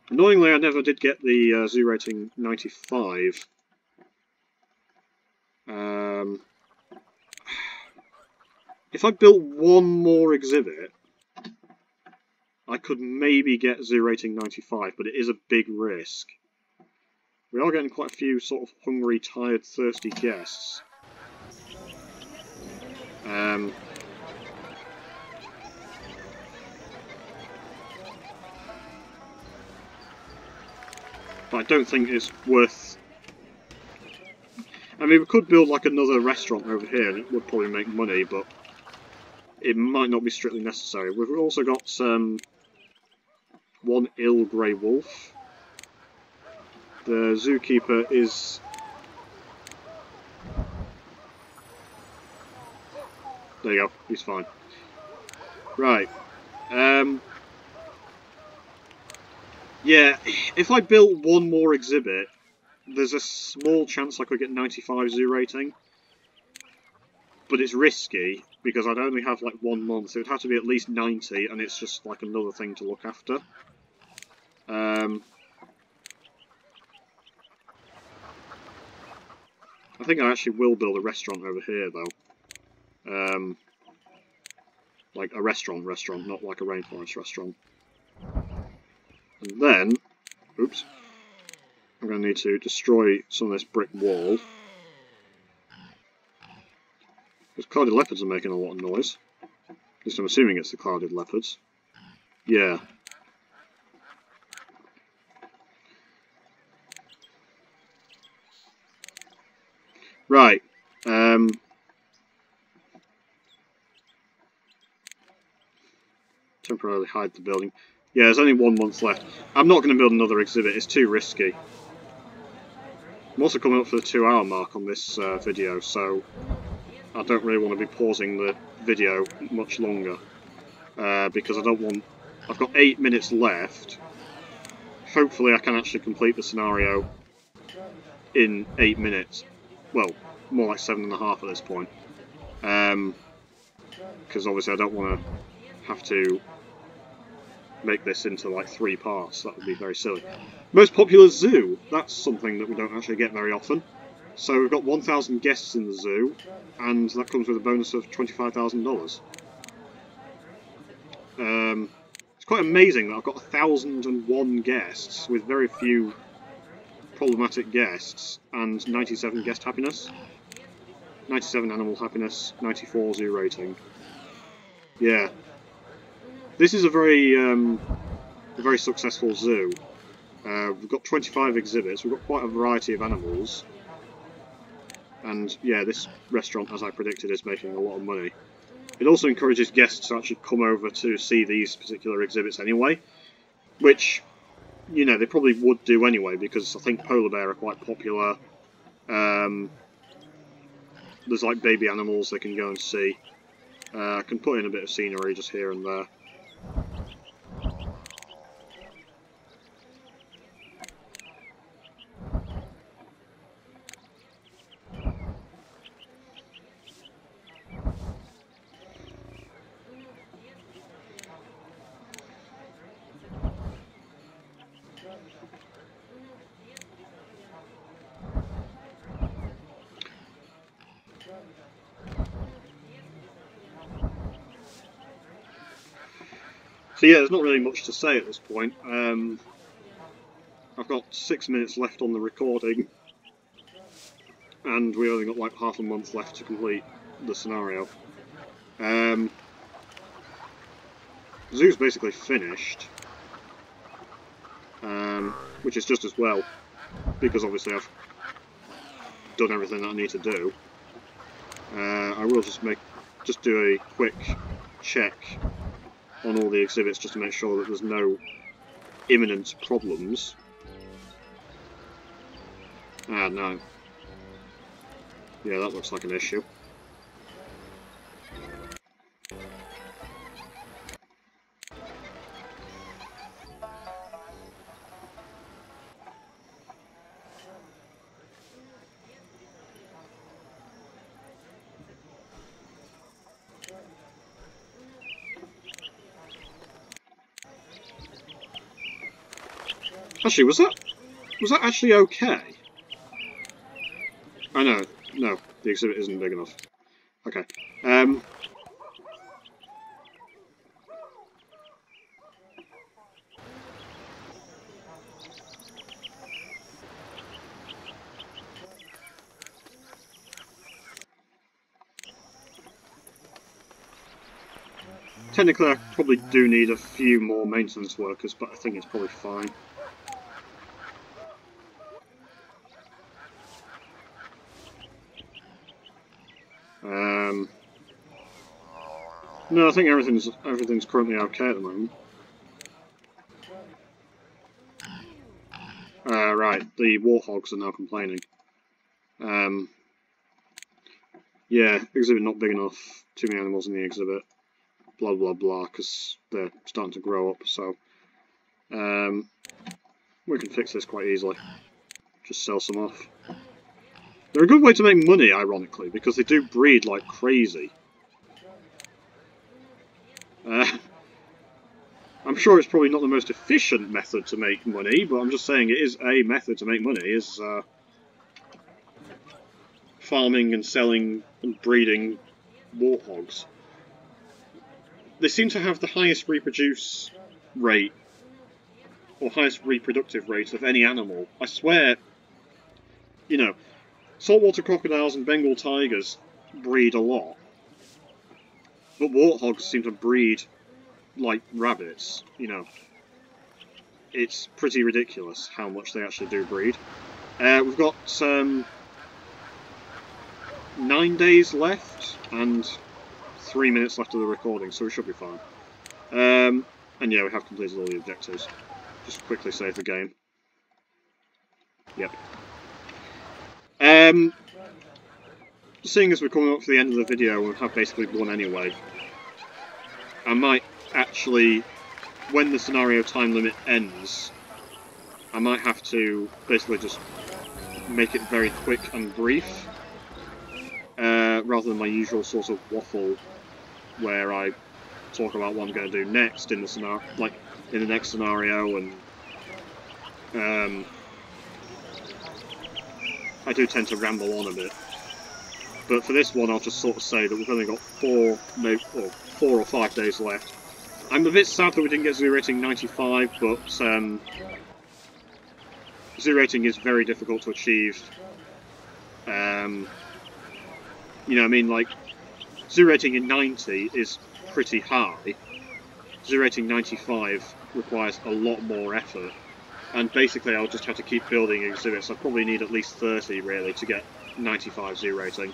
Annoyingly, I never did get the zoo rating 95. If I built one more exhibit, I could maybe get zoo rating 95, but it is a big risk. We are getting quite a few sort of hungry, tired, thirsty guests. But I don't think it's worth... I mean, we could build like another restaurant over here and it would probably make money, but it might not be strictly necessary. We've also got one ill grey wolf. The zookeeper is... There you go, he's fine. Right. Yeah, if I built one more exhibit, there's a small chance I could get 95 zoo rating. But it's risky, because I'd only have like 1 month. It would have to be at least 90, and it's just like another thing to look after. I think I actually will build a restaurant over here, though. Like a restaurant, not like a Rainforest restaurant. And then, oops, I'm going to need to destroy some of this brick wall. Because clouded leopards are making a lot of noise. At least I'm assuming it's the clouded leopards. Yeah. Right. Temporarily hide the building. Yeah, there's only 1 month left. I'm not going to build another exhibit, it's too risky. I'm also coming up for the 2-hour mark on this video, so I don't really want to be pausing the video much longer. Because I don't want... I've got 8 minutes left. Hopefully I can actually complete the scenario in 8 minutes. Well, more like 7.5 at this point. Because obviously I don't want to have to make this into like 3 parts. That would be very silly. Most popular zoo. That's something that we don't actually get very often. So we've got 1,000 guests in the zoo, and that comes with a bonus of $25,000. It's quite amazing that I've got 1,001 guests with very few problematic guests and 97 guest happiness, 97 animal happiness, 94 zoo rating. Yeah, this is a very successful zoo. We've got 25 exhibits. We've got quite a variety of animals, and yeah, this restaurant, as I predicted, is making a lot of money. It also encourages guests to actually come over to see these particular exhibits anyway, which, you know, they probably would do anyway, because I think polar bear are quite popular. There's like baby animals they can go and see. I can put in a bit of scenery just here and there. So yeah, there's not really much to say at this point. I've got 6 minutes left on the recording, and we only got like half a month left to complete the scenario. Zoo's basically finished, which is just as well, because obviously I've done everything that I need to do. I will just do a quick check on all the exhibits just to make sure that there's no imminent problems. Ah, no. Yeah, that looks like an issue. Actually, was that actually okay? I know, no, the exhibit isn't big enough. Okay. Technically, I probably do need a few more maintenance workers, but I think it's probably fine. No, I think everything's currently okay at the moment. Right, the warthogs are now complaining. Yeah, exhibit not big enough, too many animals in the exhibit, blah blah blah, because they're starting to grow up, so we can fix this quite easily. Just sell some off. They're a good way to make money, ironically, because they do breed like crazy. I'm sure it's probably not the most efficient method to make money, but I'm just saying it is a method to make money, is farming and selling and breeding warthogs. They seem to have the highest reproduce rate, or highest reproductive rate of any animal. I swear, you know, saltwater crocodiles and Bengal tigers breed a lot, but warthogs seem to breed like rabbits, you know. It's pretty ridiculous how much they actually do breed. We've got 9 days left and 3 minutes left of the recording, so we should be fine. And yeah, we have completed all the objectives. Just quickly save the game. Yep. Seeing as we're coming up to the end of the video and have basically won anyway, I might actually, when the scenario time limit ends, I might have to basically just make it very quick and brief, rather than my usual sort of waffle where I talk about what I'm going to do next in the scenario, like in the next scenario, and I do tend to ramble on a bit. But for this one, I'll just sort of say that we've only got 4 or 5 days left. I'm a bit sad that we didn't get zoo rating 95, but zoo rating is very difficult to achieve. You know, I mean, like, zoo rating in 90 is pretty high. Zoo rating 95 requires a lot more effort. And basically, I'll just have to keep building exhibits. I probably need at least 30, really, to get 95 zoo rating.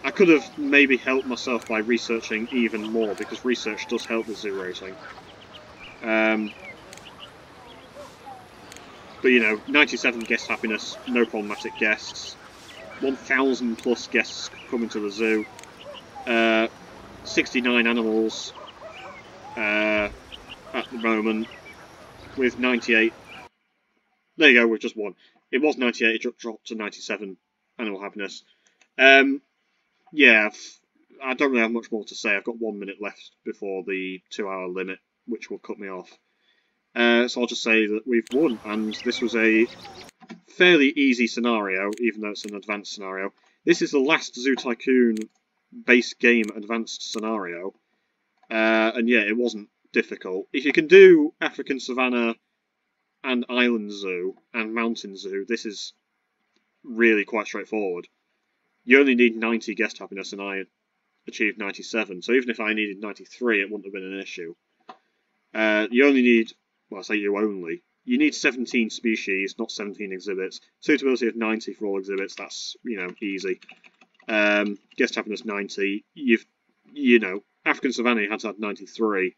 I could have maybe helped myself by researching even more, because research does help with zoo rating. But you know, 97 guest happiness, no problematic guests. 1,000 plus guests coming to the zoo. 69 animals at the moment, with 98. There you go, we've just won. It was 98, it dropped to 97 animal happiness. Yeah, I don't really have much more to say. I've got 1 minute left before the 2-hour limit, which will cut me off. So I'll just say that we've won, and this was a fairly easy scenario, even though it's an advanced scenario. This is the last Zoo Tycoon base game advanced scenario, and yeah, it wasn't difficult. If you can do African Savannah and Island Zoo and Mountain Zoo, this is really quite straightforward. You only need 90 guest happiness, and I achieved 97, so even if I needed 93, it wouldn't have been an issue. You only need, well, I say you need 17 species, not 17 exhibits. Suitability of 90 for all exhibits, that's, you know, easy. Guest happiness 90, you know, African Savannah you had to have 93,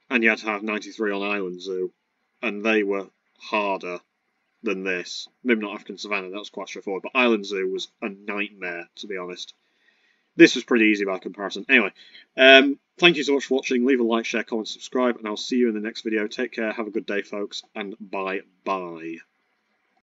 and you had to have 93 on Island Zoo, and they were harder than this. Maybe not African Savannah, that was quite straightforward, but Island Zoo was a nightmare, to be honest. This was pretty easy by comparison. Anyway, thank you so much for watching. Leave a like, share, comment, subscribe, and I'll see you in the next video. Take care, have a good day, folks, and bye-bye.